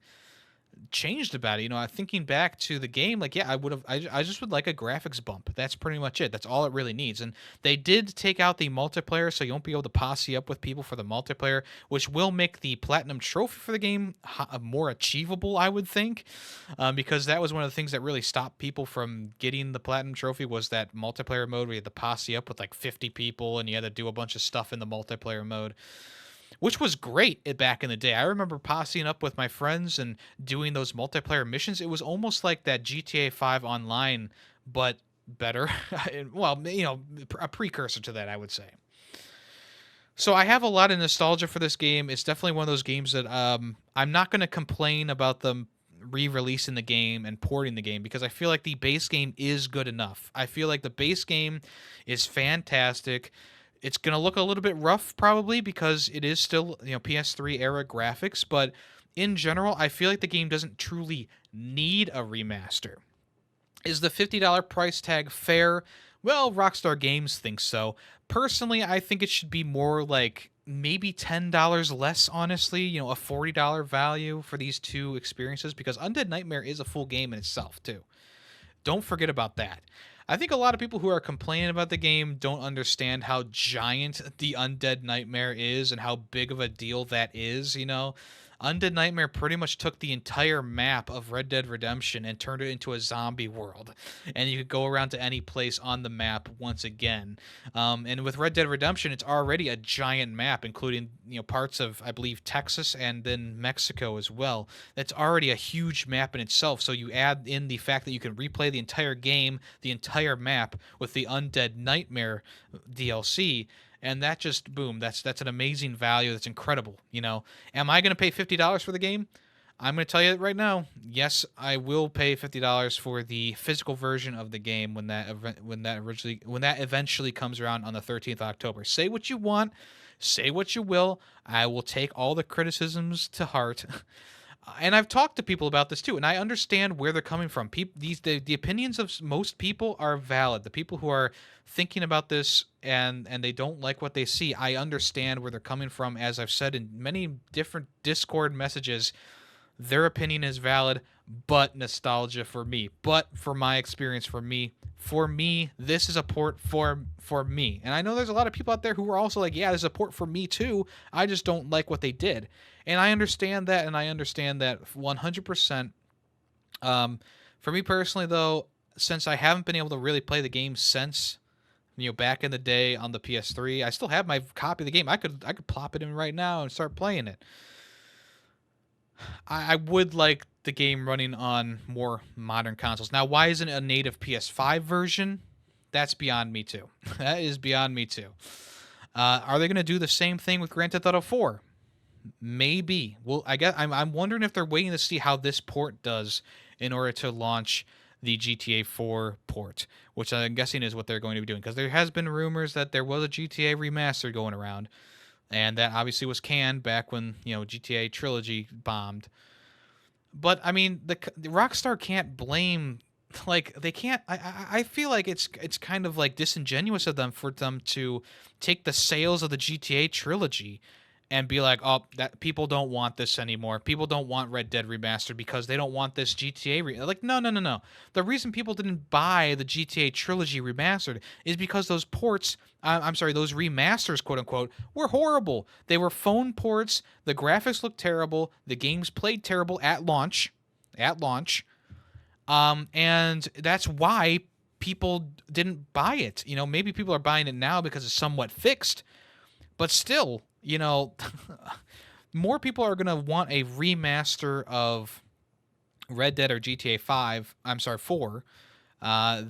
changed about it. You know, thinking back to the game, like, yeah, I would have, I just would like a graphics bump. That's pretty much it. That's all it really needs. And they did take out the multiplayer, so you won't be able to posse up with people for the multiplayer, which will make the platinum trophy for the game more achievable, I would think, because that was one of the things that really stopped people from getting the platinum trophy was that multiplayer mode where you had to posse up with like 50 people and you had to do a bunch of stuff in the multiplayer mode, which was great back in the day. I remember posseing up with my friends and doing those multiplayer missions. It was almost like that GTA 5 online, but better. Well, you know, a precursor to that, I would say. So I have a lot of nostalgia for this game. It's definitely one of those games that I'm not going to complain about them re-releasing the game and porting the game because I feel like the base game is good enough. I feel like the base game is fantastic. It's going to look a little bit rough probably because it is still, you know, PS3 era graphics, but in general, I feel like the game doesn't truly need a remaster. Is the $50 price tag fair? Well, Rockstar Games thinks so. Personally, I think it should be more like maybe $10 less, honestly, you know, a $40 value for these two experiences because Undead Nightmare is a full game in itself, too. Don't forget about that. I think a lot of people who are complaining about the game don't understand how giant the Undead Nightmare is and how big of a deal that is, you know. Undead Nightmare pretty much took the entire map of Red Dead Redemption and turned it into a zombie world. And you could go around to any place on the map once again. And with Red Dead Redemption, it's already a giant map, including, you know, parts of, I believe, Texas and then Mexico as well. That's already a huge map in itself. So you add in the fact that you can replay the entire game, the entire map, with the Undead Nightmare DLC, and that just boom, that's an amazing value. That's incredible. You know, am I going to pay $50 for the game? I'm going to tell you right now. Yes, I will pay $50 for the physical version of the game when that eventually comes around on the 13th of October. Say what you want, say what you will. I will take all the criticisms to heart. And I've talked to people about this too, and I understand where they're coming from. The opinions of most people are valid. The people who are thinking about this and they don't like what they see, I understand where they're coming from. As I've said in many different Discord messages, their opinion is valid, but nostalgia for me. But for my experience, for me, this is a port for me. And I know there's a lot of people out there who are also like, yeah, there's a port for me too. I just don't like what they did. And I understand that, and I understand that 100%. For me personally, though, since I haven't been able to really play the game since, you know, back in the day on the PS3, I still have my copy of the game. I could plop it in right now and start playing it. I would like the game running on more modern consoles. Now, why isn't it a native PS5 version? That's beyond me too. That is beyond me too. Are they going to do the same thing with Grand Theft Auto 4? Maybe. Well, I guess I'm wondering if they're waiting to see how this port does in order to launch the GTA 4 port, which I'm guessing is what they're going to be doing. Because there has been rumors that there was a GTA remaster going around. and that obviously was canned back when GTA Trilogy bombed. But I mean, the Rockstar can't blame, like they can't. I feel like it's kind of like disingenuous of them for them to take the sales of the GTA trilogy and be like, oh, that people don't want this anymore. People don't want Red Dead Remastered because they don't want this GTA. Like, no, no, no, no. The reason people didn't buy the GTA trilogy remastered is because those ports, I'm sorry, those remasters, quote unquote, were horrible. They were phone ports. The graphics looked terrible. The games played terrible at launch. At launch. And that's why people didn't buy it. Maybe people are buying it now because it's somewhat fixed, but still, more people are going to want a remaster of Red Dead or GTA 5, I'm sorry, 4, uh,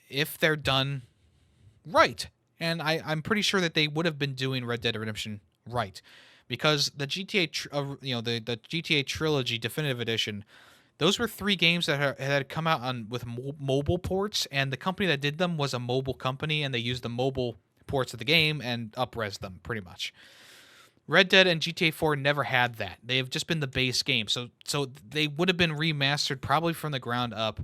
if they're done right. And I'm pretty sure that they would have been doing Red Dead Redemption right, because the the GTA Trilogy Definitive Edition, those were 3 games that had come out with mobile ports, and the company that did them was a mobile company, and they used the mobile ports of the game and up-res them pretty much. Red Dead and GTA 4 never had that. They have just been the base game. So they would have been remastered probably from the ground up,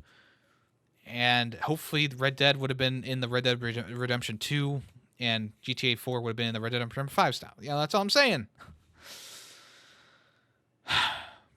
and hopefully Red Dead would have been in the Red Dead Redemption 2, and GTA 4 would have been in the Red Dead Redemption 5 style. That's all I'm saying.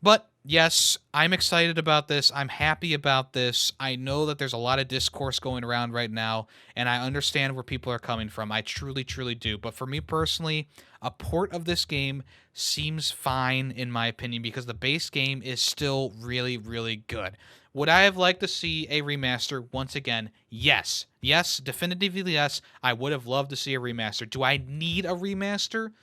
But yes, I'm excited about this. I'm happy about this. I know that there's a lot of discourse going around right now, and I understand where people are coming from. I truly, truly do. But for me personally, a port of this game seems fine in my opinion, because the base game is still really, really good. Would I have liked to see a remaster once again? Yes. Yes, definitively yes. I would have loved to see a remaster. Do I need a remaster?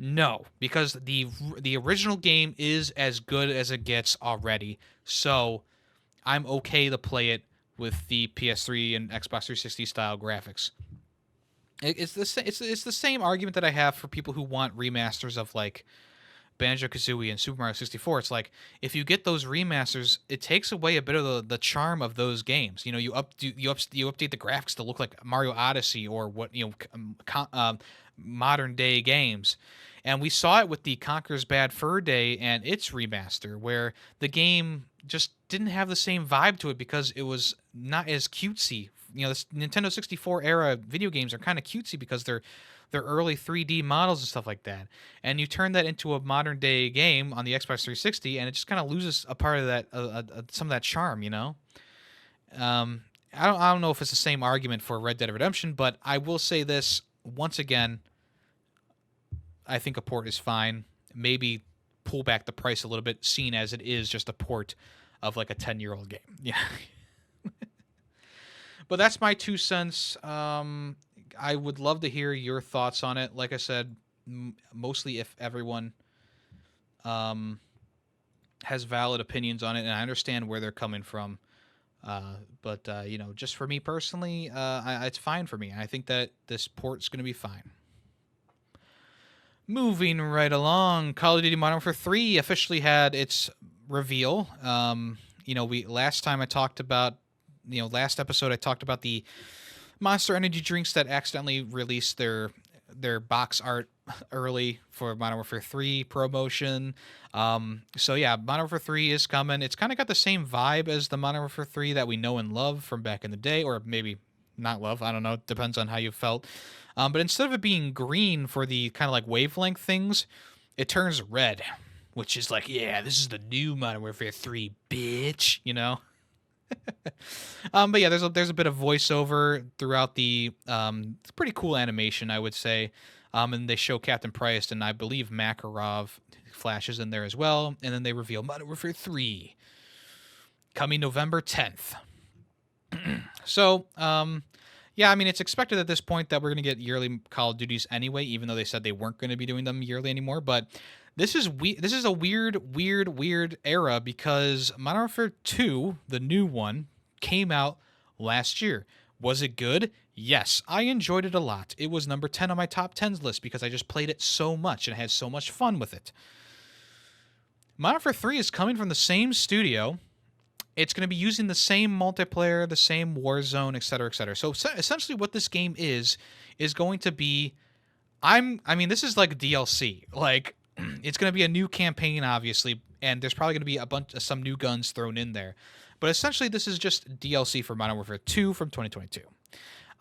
No, because the original game is as good as it gets already. So I'm okay to play it with the PS3 and Xbox 360 style graphics. It's the same argument that I have for people who want remasters of like Banjo-Kazooie and Super Mario 64. It's like, if you get those remasters, it takes away a bit of the charm of those games. You update the graphics to look like Mario Odyssey or modern day games. And we saw it with the Conker's Bad Fur Day and its remaster, where the game just didn't have the same vibe to it because it was not as cutesy. The Nintendo 64 era video games are kind of cutesy because they're early 3D models and stuff like that. And you turn that into a modern day game on the Xbox 360, and it just kind of loses a part of that, some of that charm. I don't know if it's the same argument for Red Dead Redemption, but I will say this once again. I think a port is fine. Maybe pull back the price a little bit, seeing as it is just a port of like a 10-year-old game. Yeah. But that's my 2 cents. I would love to hear your thoughts on it. Like I said, mostly if everyone has valid opinions on it, and I understand where they're coming from. But just for me personally, it's fine for me. I think that this port's going to be fine. Moving right along, Call of Duty Modern Warfare 3 officially had its reveal. Last episode I talked about the Monster Energy drinks that accidentally released their box art early for Modern Warfare 3 promotion. So yeah, Modern Warfare 3 is coming. It's kind of got the same vibe as the Modern Warfare 3 that we know and love from back in the day, or maybe not love. I don't know. Depends on how you felt. But instead of it being green for the kind of like wavelength things, it turns red, which is like, yeah, this is the new Modern Warfare 3, bitch, But yeah, there's a bit of voiceover throughout the it's pretty cool animation, I would say. And they show Captain Price, and I believe Makarov flashes in there as well. And then they reveal Modern Warfare 3 coming November 10th. So, yeah, I mean, it's expected at this point that we're going to get yearly Call of Duties anyway, even though they said they weren't going to be doing them yearly anymore. But this is a weird era, because Modern Warfare 2, the new one, came out last year. Was it good? Yes, I enjoyed it a lot. It was number 10 on my top 10s list because I just played it so much and had so much fun with it. Modern Warfare 3 is coming from the same studio. It's going to be using the same multiplayer, the same war zone, etc., etc. So essentially what this game is going to be I mean, this is like DLC. Like, it's going to be a new campaign, obviously, and there's probably going to be a bunch of some new guns thrown in there. But essentially, this is just DLC for Modern Warfare 2 from 2022.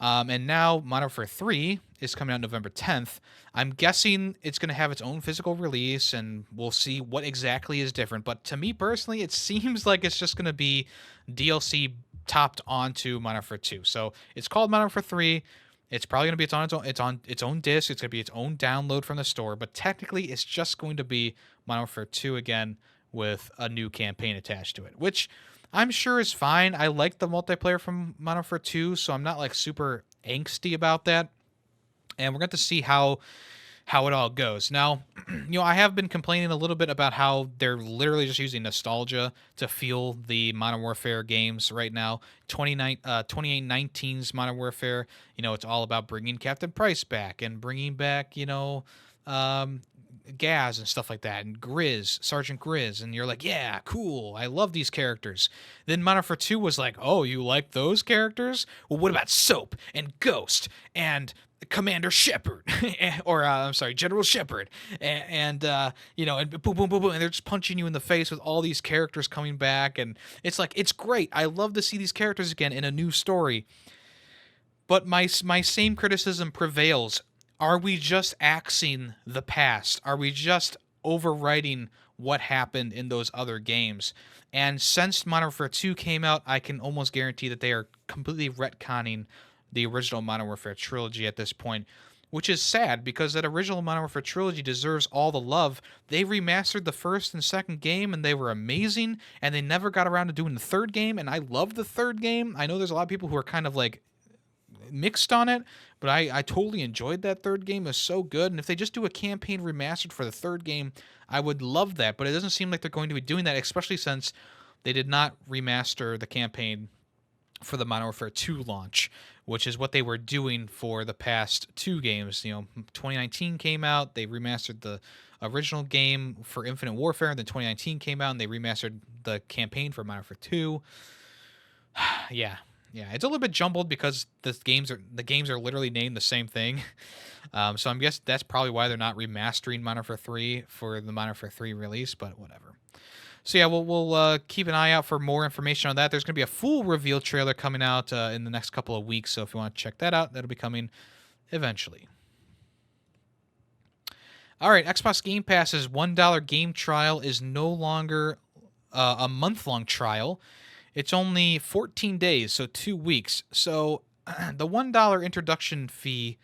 And now Modern Warfare 3 is coming out November 10th. I'm guessing it's going to have its own physical release, and we'll see what exactly is different. But to me personally, it seems like it's just going to be DLC topped onto Modern Warfare 2. So it's called Modern Warfare 3. It's probably going to be on its own disc. It's going to be its own download from the store. But technically, it's just going to be Modern Warfare 2 again with a new campaign attached to it, which I'm sure is fine. I like the multiplayer from Modern Warfare 2, so I'm not like super angsty about that. And we're going to see how it all goes. Now, I have been complaining a little bit about how they're literally just using nostalgia to fuel the Modern Warfare games right now. 2019's Modern Warfare, it's all about bringing Captain Price back and bringing back, Gaz and stuff like that, and Grizz, Sergeant Grizz, and you're like, yeah, cool, I love these characters. Then Modern Warfare 2 was like, oh, you like those characters? Well, what about Soap and Ghost and Commander Shepard, or I'm sorry, General Shepard, and and boom, boom, boom, boom, and they're just punching you in the face with all these characters coming back, and it's like, it's great. I love to see these characters again in a new story. But my same criticism prevails. Are we just axing the past? Are we just overwriting what happened in those other games? And since Modern Warfare 2 came out, I can almost guarantee that they are completely retconning the original Modern Warfare trilogy at this point, which is sad because that original Modern Warfare trilogy deserves all the love. They remastered the first and second game, and they were amazing, and they never got around to doing the third game, and I love the third game. I know there's a lot of people who are kind of like mixed on it, but I totally enjoyed that third game. It was so good, and if they just do a campaign remastered for the third game, I would love that, but it doesn't seem like they're going to be doing that, especially since they did not remaster the campaign for the Modern Warfare 2 launch, which is what they were doing for the past two games. 2019 came out, they remastered the original game for Infinite Warfare, and then 2019 came out, and they remastered the campaign for Modern Warfare 2. Yeah, it's a little bit jumbled because the games are literally named the same thing. So I'm guessing that's probably why they're not remastering Modern Warfare 3 for the Modern Warfare 3 release, but whatever. So yeah, we'll keep an eye out for more information on that. There's going to be a full reveal trailer coming out in the next couple of weeks, so if you want to check that out, that'll be coming eventually. All right, Xbox Game Pass's $1 game trial is no longer a month-long trial. It's only 14 days, so 2 weeks. So the $1 introduction fee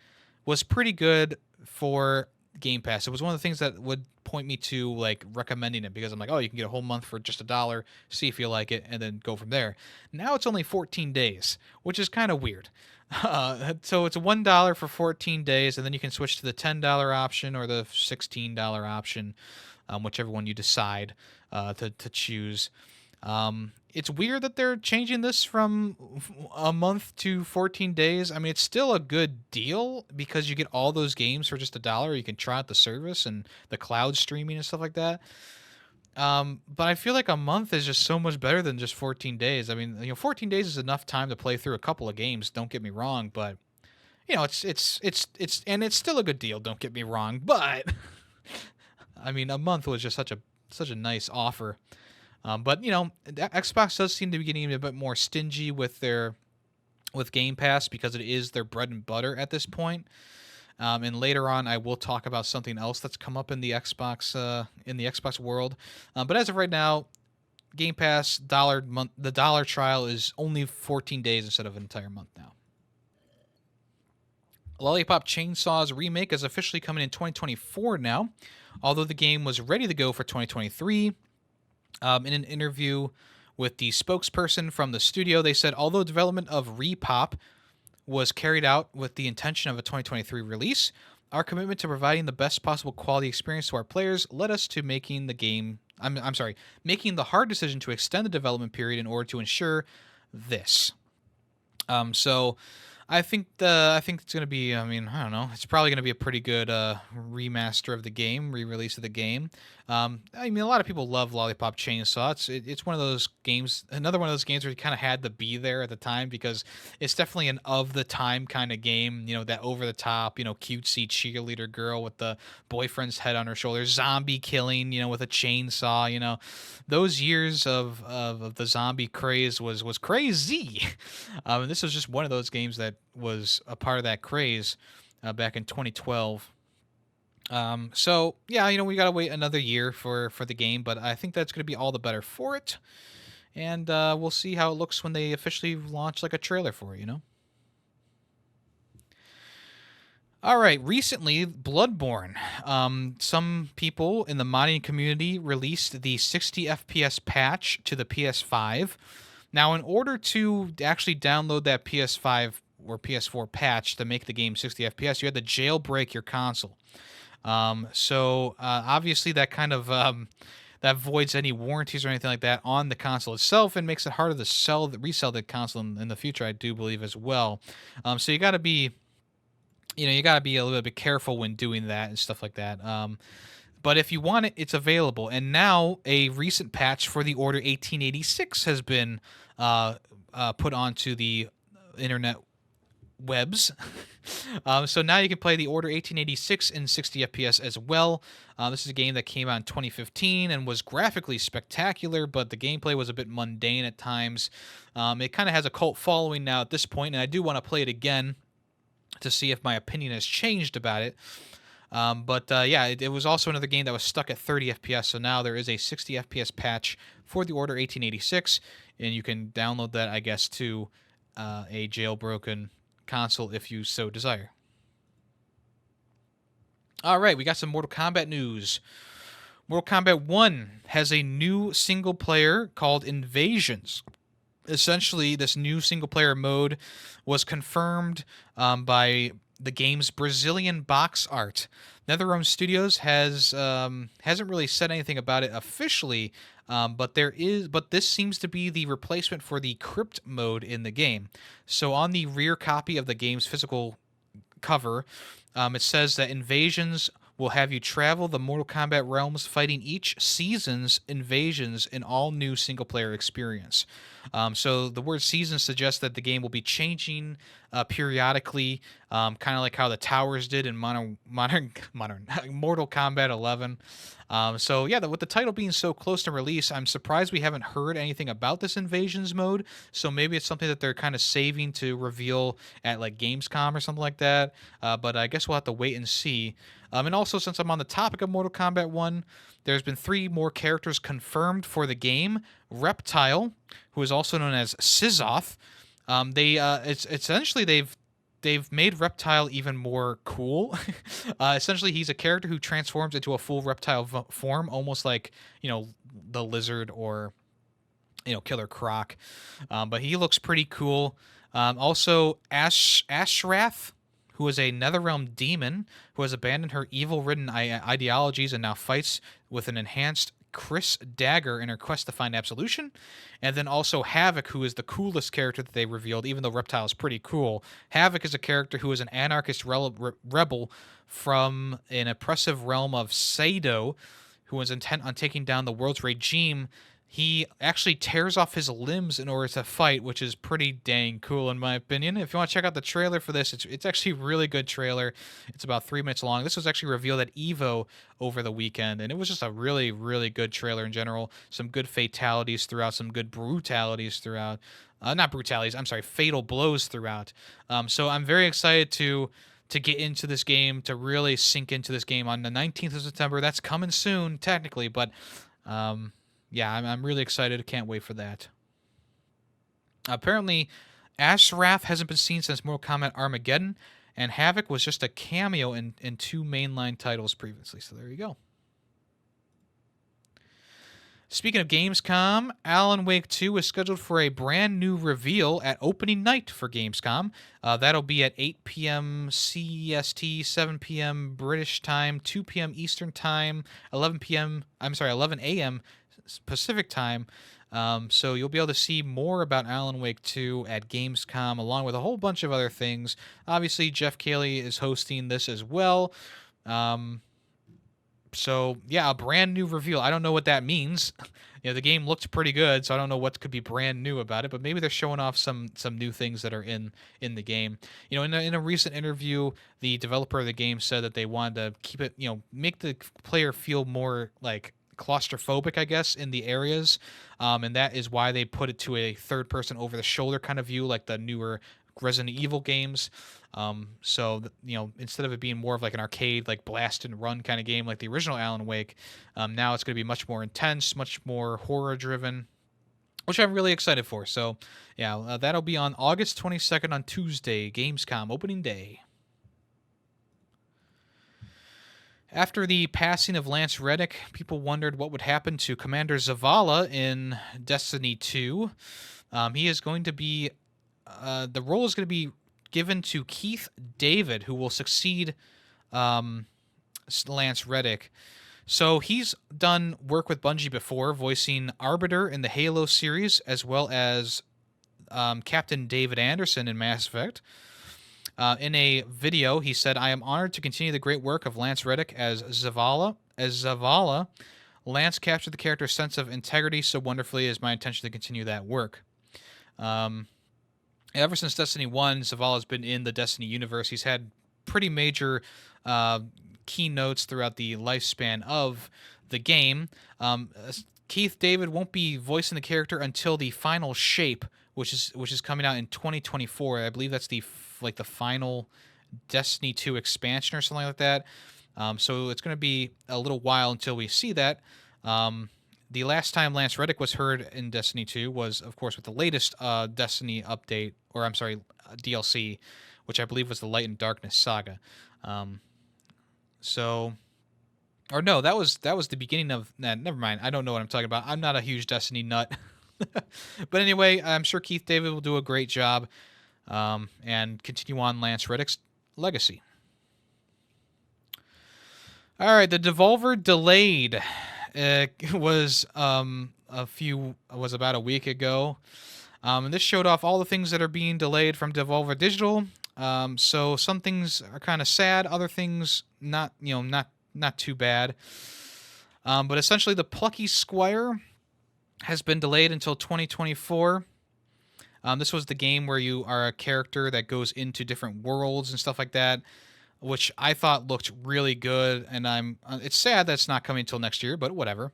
was pretty good for Game Pass. It was one of the things that would point me to like recommending it, because I'm like, oh, you can get a whole month for just $1, see if you like it, and then go from there. Now it's only 14 days, which is kind of weird. So it's $1 for 14 days, and then you can switch to the $10 option or the $16 option, whichever one you decide to choose. It's weird that they're changing this from a month to 14 days. I mean, it's still a good deal because you get all those games for just $1. You can try out the service and the cloud streaming and stuff like that. But I feel like a month is just so much better than just 14 days. I mean, 14 days is enough time to play through a couple of games. Don't get me wrong, but it's and it's still a good deal. Don't get me wrong, but I mean, a month was just such a nice offer. But Xbox does seem to be getting a bit more stingy with Game Pass because it is their bread and butter at this point. And later on, I will talk about something else that's come up in the Xbox world. But as of right now, Game Pass the dollar trial is only 14 days instead of an entire month now. Lollipop Chainsaw's remake is officially coming in 2024 now, although the game was ready to go for 2023. In an interview with the spokesperson from the studio, they said, although development of Repop was carried out with the intention of a 2023 release, our commitment to providing the best possible quality experience to our players led us to making the hard decision to extend the development period in order to ensure this. So I think it's gonna be. I mean, I don't know. It's probably gonna be a pretty good remaster of the game, re-release of the game. I mean, a lot of people love Lollipop Chainsaw. It's one of those games, another one of those games where you kind of had to be there at the time because it's definitely an of the time kind of game. You know, that over the top, cutesy cheerleader girl with the boyfriend's head on her shoulder, zombie killing, with a chainsaw. Those years of the zombie craze was crazy. And this was just one of those games that was a part of that craze back in 2012. So yeah, we gotta wait another year for the game, but I think that's gonna be all the better for it. And we'll see how it looks when they officially launch like a trailer for it. All right, recently, Bloodborne. Some people in the modding community released the 60 FPS patch to the PS5. Now, in order to actually download that PS5 or PS4 patch to make the game 60 FPS, you had to jailbreak your console. So obviously, that kind of that voids any warranties or anything like that on the console itself, and makes it harder to resell the console in the future. I do believe as well. So you got to be you got to be a little bit careful when doing that and stuff like that. But if you want it, it's available. And now a recent patch for the Order 1886 has been put onto the internet webs. So now you can play the Order 1886 in 60 FPS as well. This is a game that came out in 2015 and was graphically spectacular, but the gameplay was a bit mundane at times. It kind of has a cult following now at this point, and I do want to play it again to see if my opinion has changed about it. But yeah, it was also another game that was stuck at 30 FPS, so now there is a 60 FPS patch for the Order 1886, and you can download that, I guess, to a jailbroken console if you so desire. All right, we got some Mortal Kombat news. Mortal Kombat 1 has a new single player called Invasions. Essentially, this new single-player mode was confirmed by the game's Brazilian box art. NetherRealm Studios hasn't really said anything about it officially, but this seems to be the replacement for the Crypt mode in the game. So on the rear copy of the game's physical cover, it says that Invasions will have you travel the Mortal Kombat realms, fighting each season's invasions in all new single-player experience. So the word season suggests that the game will be changing periodically, kind of like how the towers did in modern Mortal Kombat 11. So yeah, with the title being so close to release, I'm surprised we haven't heard anything about this Invasions mode. So maybe it's something that they're kind of saving to reveal at like Gamescom or something like that. But I guess we'll have to wait and see. And also, since I'm on the topic of Mortal Kombat 1, there's been 3 more characters confirmed for the game. Reptile, who is also known as Sizoth. It's essentially they've made Reptile even more cool. Essentially, he's a character who transforms into a full reptile form, almost like the Lizard or Killer Croc. But he looks pretty cool. Also, Ashrath, who is a Netherrealm demon who has abandoned her evil-ridden ideologies and now fights with an enhanced Chris dagger in her quest to find absolution. And then also Havoc, who is the coolest character that they revealed, even though Reptile is pretty cool. Havoc is a character who is an anarchist rebel from an oppressive realm of Sado, who is intent on taking down the world's regime. He actually tears off his limbs in order to fight, which is pretty dang cool in my opinion. If you want to check out the trailer for this, it's actually a really good trailer. It's about 3 minutes long. This was actually revealed at EVO over the weekend, and it was just a really, really good trailer in general. Some good fatalities throughout, some good brutalities throughout. Not brutalities, I'm sorry, fatal blows throughout. So I'm very excited to get into this game, to really sink into this game on the 19th of September. That's coming soon, technically, but yeah, I'm really excited. Can't wait for that. Apparently, Ashrath hasn't been seen since Mortal Kombat Armageddon, and Havoc was just a cameo in 2 mainline titles previously. So there you go. Speaking of Gamescom, Alan Wake 2 is scheduled for a brand new reveal at opening night for Gamescom. That'll be at 8 p.m. CEST, 7 p.m. British time, 2 p.m. Eastern time, 11 a.m. Pacific time. So you'll be able to see more about Alan Wake 2 at Gamescom, along with a whole bunch of other things. Obviously, Jeff Keighley is hosting this as well. So yeah, a brand new reveal. I don't know what that means. The game looked pretty good, so I don't know what could be brand new about it. But maybe they're showing off some new things that are in the game. In a recent interview, the developer of the game said that they wanted to keep it, make the player feel more like claustrophobic, I guess, in the areas, and that is why they put it to a third-person over-the-shoulder kind of view, like the newer Resident Evil games. So instead of it being more of like an arcade, like blast and run kind of game like the original Alan Wake, now it's going to be much more intense, much more horror driven, which I'm really excited for. So yeah, that'll be on August 22nd on Tuesday, Gamescom opening day. After the passing of Lance Reddick, people wondered what would happen to Commander Zavala in Destiny 2. He is going to be the role is going to be given to Keith David, who will succeed Lance Reddick. So he's done work with Bungie before, voicing Arbiter in the Halo series, as well as Captain David Anderson in Mass Effect. In a video, he said, "I am honored to continue the great work of Lance Reddick as Zavala. Lance captured the character's sense of integrity so wonderfully. It is my intention to continue that work." Ever since Destiny 1, Zavala's been in the Destiny universe. He's had pretty major keynotes throughout the lifespan of the game. Keith David won't be voicing the character until the final shape, which is coming out in 2024. I believe that's the final Destiny 2 expansion or something like that. So it's going to be a little while until we see that. The last time Lance Reddick was heard in Destiny 2 was, of course, with the latest Destiny update, or I'm sorry, DLC, which I believe was the Light and Darkness saga. Or no, that was the beginning of. Never mind. I don't know what I'm talking about. I'm not a huge Destiny nut. But anyway, I'm sure Keith David will do a great job and continue on Lance Reddick's legacy. All right, the Devolver delayed. It was about a week ago, and this showed off all the things that are being delayed from Devolver Digital. So some things are kind of sad, other things not too bad. But essentially, the Plucky Squire has been delayed until 2024. This was the game where you are a character that goes into different worlds and stuff like that, which I thought looked really good, and it's sad that's not coming until next year, but whatever.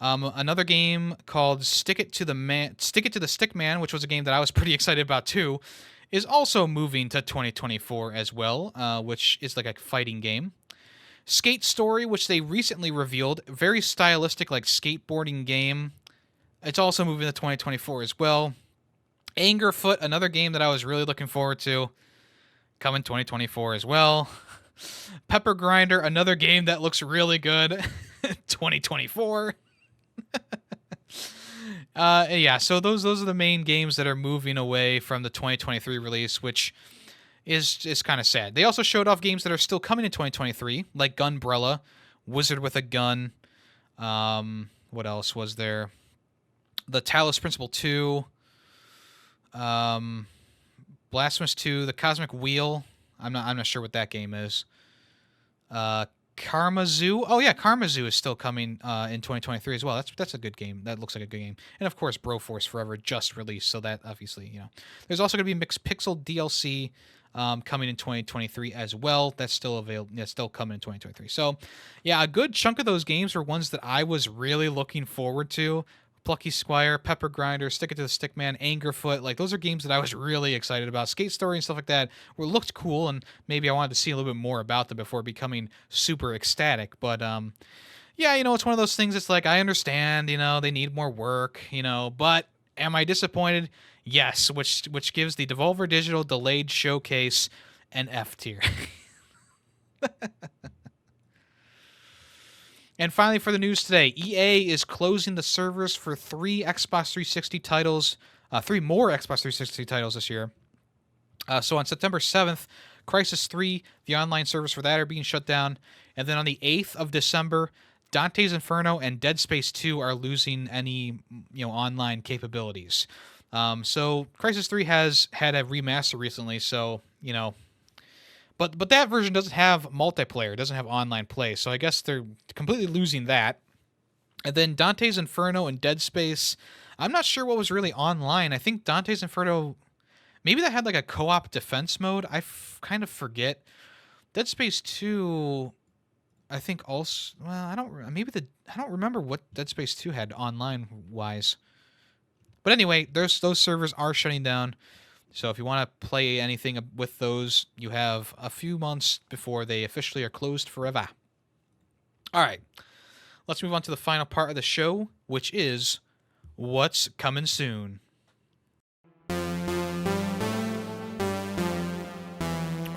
Another game called Stick It to the Stick Man, which was a game that I was pretty excited about too, is also moving to 2024 as well, which is like a fighting game. Skate Story, which they recently revealed, very stylistic, like skateboarding game. It's also moving to 2024 as well. Angerfoot, another game that I was really looking forward to, coming 2024 as well. Pepper Grinder, another game that looks really good, 2024. Yeah, so those are the main games that are moving away from the 2023 release, which is kind of sad. They also showed off games that are still coming in 2023, like Gunbrella, Wizard with a Gun. What else was there? The Talos Principle 2. Blasphemous 2, The Cosmic Wheel. I'm not sure what that game is. Karma Zoo. Oh yeah, Karma Zoo is still coming in 2023 as well. That's a good game. That looks like a good game. And of course, Broforce Forever just released, so that obviously, There's also going to be Mixed Pixel DLC coming in 2023 as well. That's still available. That's still coming in 2023. So, yeah, a good chunk of those games were ones that I was really looking forward to. Plucky Squire, Pepper Grinder, Stick It to the Stick Man, Angerfoot, like those are games that I was really excited about. Skate Story and stuff like that looked cool, and maybe I wanted to see a little bit more about them before becoming super ecstatic. But yeah, it's one of those things. It's like I understand, they need more work, but am I disappointed? Yes, which gives the Devolver Digital delayed showcase an F tier. And finally, for the news today, EA is closing the servers for 3 Xbox 360 titles, 3 more Xbox 360 titles this year. So on September 7th, Crysis 3, the online servers for that are being shut down. And then on the 8th of December, Dante's Inferno and Dead Space 2 are losing any online capabilities. So Crysis 3 has had a remaster recently, so but that version doesn't have multiplayer, doesn't have online play, so I guess they're completely losing that. And then Dante's Inferno and Dead Space, I'm not sure what was really online. I think Dante's Inferno, maybe that had like a co-op defense mode. Kind of forget. Dead Space 2, I think also. Well, I don't remember what Dead Space 2 had online wise. But anyway, those servers are shutting down. So if you want to play anything with those, you have a few months before they officially are closed forever. All right. Let's move on to the final part of the show, which is what's coming soon.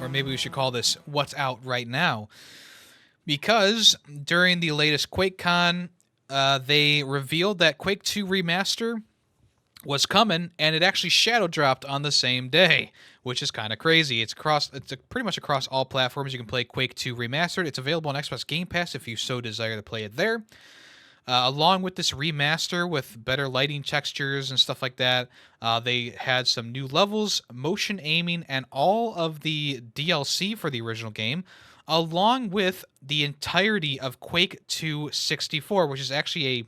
Or maybe we should call this what's out right now. Because during the latest QuakeCon, they revealed that Quake 2 Remaster was coming, and it actually shadow dropped on the same day, which is kind of crazy. It's pretty much across all platforms. You can play Quake 2 Remastered. It's available on Xbox Game Pass if you so desire to play it there. Along with this remaster with better lighting textures and stuff like that, they had some new levels, motion aiming, and all of the DLC for the original game, along with the entirety of Quake 2 64, which is actually a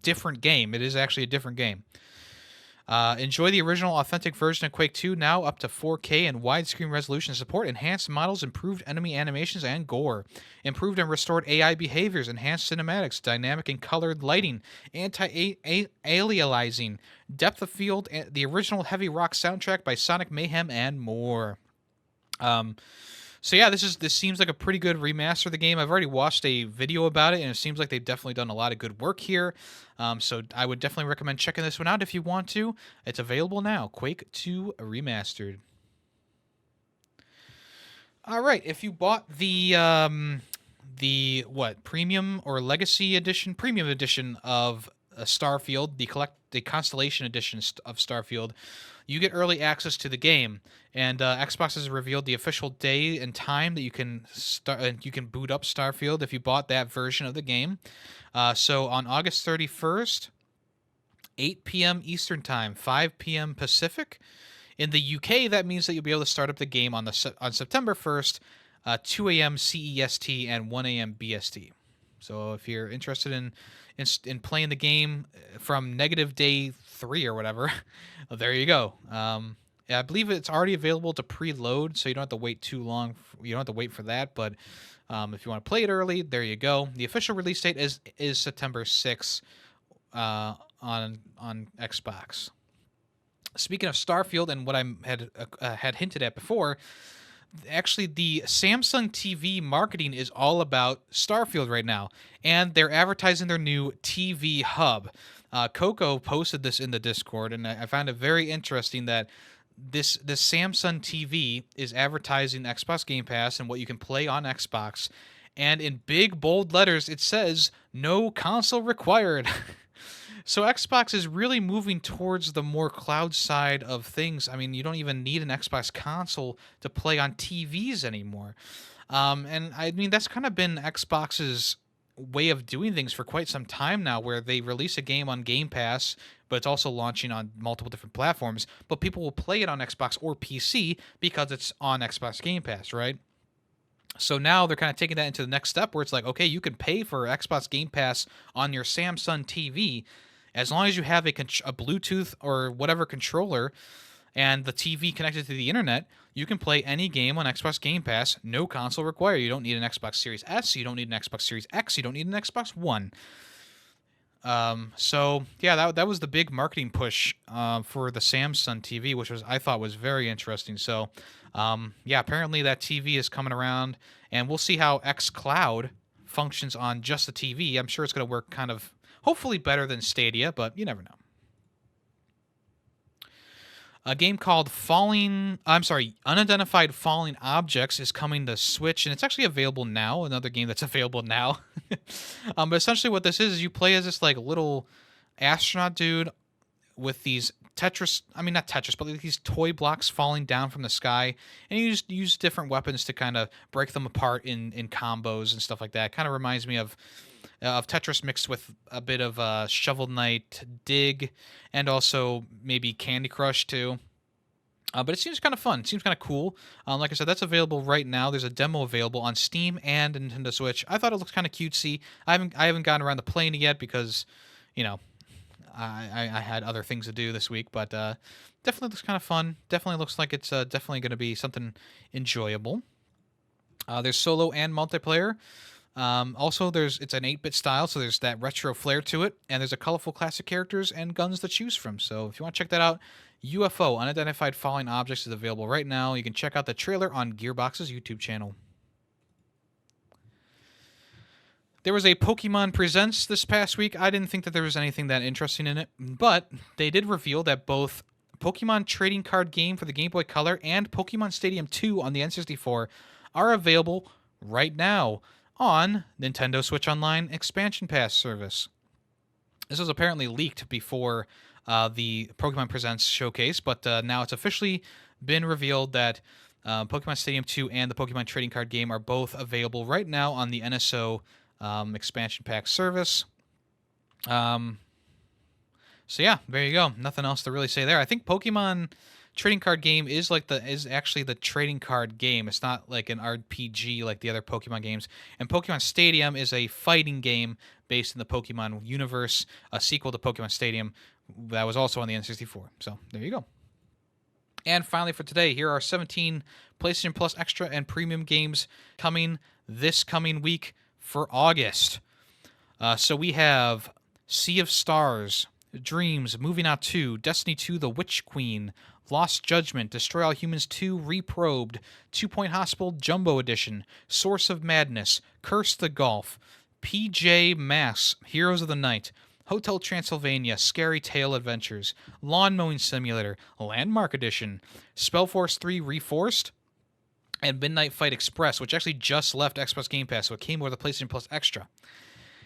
different game. It is actually a different game. Enjoy the original authentic version of Quake 2, now up to 4K and widescreen resolution support, enhanced models, improved enemy animations and gore, improved and restored AI behaviors, enhanced cinematics, dynamic and colored lighting, anti-aliasing, depth of field, the original heavy rock soundtrack by Sonic Mayhem, and more. So yeah, this seems like a pretty good remaster of the game. I've already watched a video about it, and it seems like they've definitely done a lot of good work here. So I would definitely recommend checking this one out if you want to. It's available now, Quake 2 Remastered. All right, if you bought the premium or legacy edition, premium edition of Starfield, the Constellation edition of Starfield, you get early access to the game, and Xbox has revealed the official day and time that you can boot up Starfield if you bought that version of the game. So on August 31st, 8 p.m. Eastern Time, 5 p.m. Pacific. In the UK, that means that you'll be able to start up the game on September 1st, 2 a.m. CEST and 1 a.m. BST. So if you're interested in playing the game from negative day 3 or whatever, well, there you go. I believe it's already available to preload, so you don't have to wait too long. You don't have to wait for that, but if you want to play it early, there you go. The official release date is September 6th on Xbox. Speaking of Starfield and what I had hinted at before, actually the Samsung TV marketing is all about Starfield right now, and they're advertising their new TV hub. Coco posted this in the Discord, and I found it very interesting that this Samsung TV is advertising Xbox Game Pass and what you can play on Xbox, and in big bold letters it says no console required. So Xbox is really moving towards the more cloud side of things. I mean, you don't even need an Xbox console to play on TVs anymore. And I mean, that's kind of been Xbox's way of doing things for quite some time now, where they release a game on Game Pass, but it's also launching on multiple different platforms, but people will play it on Xbox or PC because it's on Xbox Game Pass, right? So now they're kind of taking that into the next step where it's like, okay, you can pay for Xbox Game Pass on your Samsung TV as long as you have a Bluetooth or whatever controller and the TV connected to the internet. You can play any game on Xbox Game Pass, no console required. You don't need an Xbox Series S, you don't need an Xbox Series X, you don't need an Xbox One. So yeah, that was the big marketing push for the Samsung TV, which I thought was very interesting. So yeah, apparently that TV is coming around, and we'll see how xCloud functions on just the TV. I'm sure it's going to work kind of hopefully better than Stadia, but you never know. A game called Unidentified Falling Objects is coming to Switch, and it's actually available now. Another game that's available now. But essentially what this is you play as this like little astronaut dude with these Tetris, I mean, not Tetris, but like these toy blocks falling down from the sky, and you just use different weapons to kind of break them apart in combos and stuff like that. Kind of reminds me of Tetris mixed with a bit of Shovel Knight, Dig, and also maybe Candy Crush too. But it seems kind of fun. It seems kind of cool. Like I said, that's available right now. There's a demo available on Steam and Nintendo Switch. I thought it looked kind of cutesy. I haven't gotten around to playing it yet because, you know, I had other things to do this week. But definitely looks kind of fun. Definitely looks like it's definitely going to be something enjoyable. There's solo and multiplayer. Also, it's an 8-bit style, so there's that retro flair to it, and there's a colorful classic characters and guns to choose from. So if you want to check that out, UFO, Unidentified Falling Objects, is available right now. You can check out the trailer on Gearbox's YouTube channel. There was a Pokemon Presents this past week. I didn't think that there was anything that interesting in it, but they did reveal that both Pokemon Trading Card Game for the Game Boy Color and Pokemon Stadium 2 on the N64 are available right now on Nintendo Switch Online Expansion Pass service. This was apparently leaked before the Pokemon Presents showcase, but now it's officially been revealed that Pokemon Stadium 2 and the Pokemon Trading Card Game are both available right now on the NSO expansion pack service. So yeah, there you go. Nothing else to really say there. I think Pokemon Trading Card Game is actually the trading card game. It's not like an RPG like the other Pokemon games. And Pokemon Stadium is a fighting game based in the Pokemon universe, a sequel to Pokemon Stadium that was also on the N64. So there you go. And finally for today, here are 17 PlayStation Plus Extra and Premium games coming this coming week for August. So we have Sea of Stars, Dreams, Moving Out 2, Destiny 2, The Witch Queen, Lost Judgment, Destroy All Humans 2, Reprobed, 2 Point Hospital Jumbo Edition, Source of Madness, Curse the Golf, PJ Masks, Heroes of the Night, Hotel Transylvania, Scary Tale Adventures, Lawn Mowing Simulator, Landmark Edition, Spellforce 3 Reforced, and Midnight Fight Express, which actually just left Xbox Game Pass, so it came with a PlayStation Plus Extra.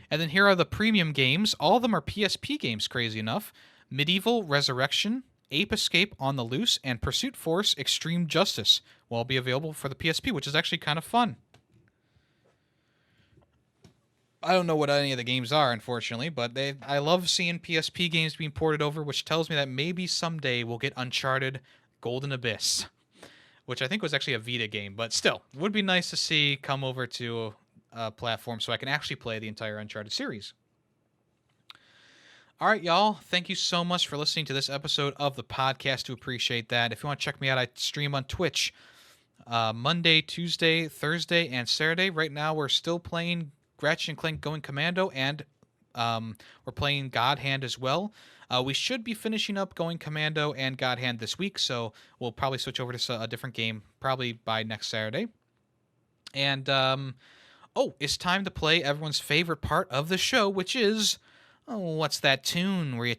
And then here are the premium games. All of them are PSP games, crazy enough. Medieval Resurrection, Ape Escape on the Loose, and Pursuit Force Extreme Justice will all be available for the PSP, which is actually kind of fun. I don't know what any of the games are, unfortunately, but I love seeing PSP games being ported over, which tells me that maybe someday we'll get Uncharted Golden Abyss, which I think was actually a Vita game, but still, would be nice to see come over to a platform so I can actually play the entire Uncharted series. All right, y'all. Thank you so much for listening to this episode of the podcast. Do appreciate that. If you want to check me out, I stream on Twitch Monday, Tuesday, Thursday, and Saturday. Right now, we're still playing Ratchet and Clank Going Commando, and we're playing God Hand as well. We should be finishing up Going Commando and God Hand this week, so we'll probably switch over to a different game probably by next Saturday. And it's time to play everyone's favorite part of the show, which is what's that tune? Where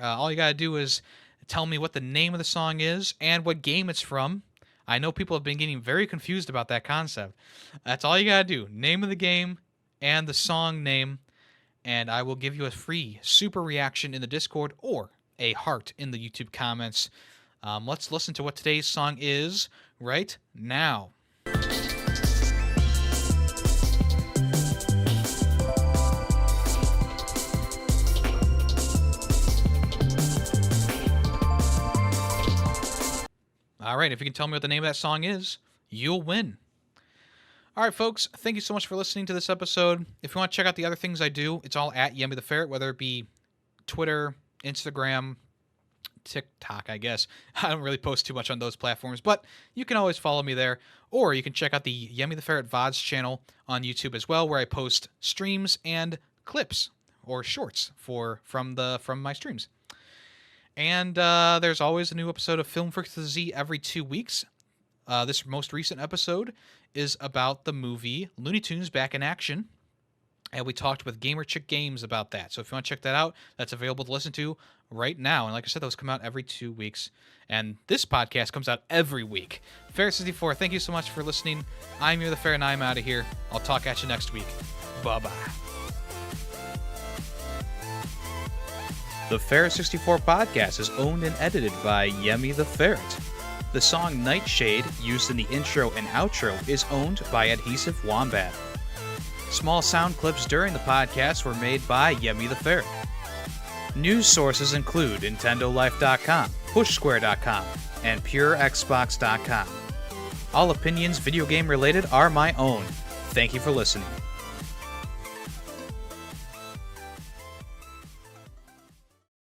all you gotta do is tell me what the name of the song is and what game it's from. I know people have been getting very confused about that concept. That's all you gotta do: name of the game and the song name, and I will give you a free super reaction in the Discord or a heart in the YouTube comments. Let's listen to what today's song is right now. All right, if you can tell me what the name of that song is, you'll win. All right, folks, thank you so much for listening to this episode. If you want to check out the other things I do, it's all at Yemmy the Ferret, whether it be Twitter, Instagram, TikTok, I guess. I don't really post too much on those platforms, but you can always follow me there. Or you can check out the Yemmy the Ferret VODs channel on YouTube as well, where I post streams and clips or shorts from my streams. And there's always a new episode of Film Freaks to the Z every 2 weeks. This most recent episode is about the movie Looney Tunes Back in Action. And we talked with Gamer Chick Games about that. So if you want to check that out, that's available to listen to right now. And like I said, those come out every 2 weeks. And this podcast comes out every week. Ferret64, thank you so much for listening. I'm You're the Ferret, and I'm out of here. I'll talk at you next week. Bye-bye. The Ferret 64 podcast is owned and edited by Yemmy the Ferret. The song Nightshade, used in the intro and outro, is owned by Adhesive Wombat. Small sound clips during the podcast were made by Yemmy the Ferret. News sources include NintendoLife.com, PushSquare.com, and PureXbox.com. All opinions video game related are my own. Thank you for listening.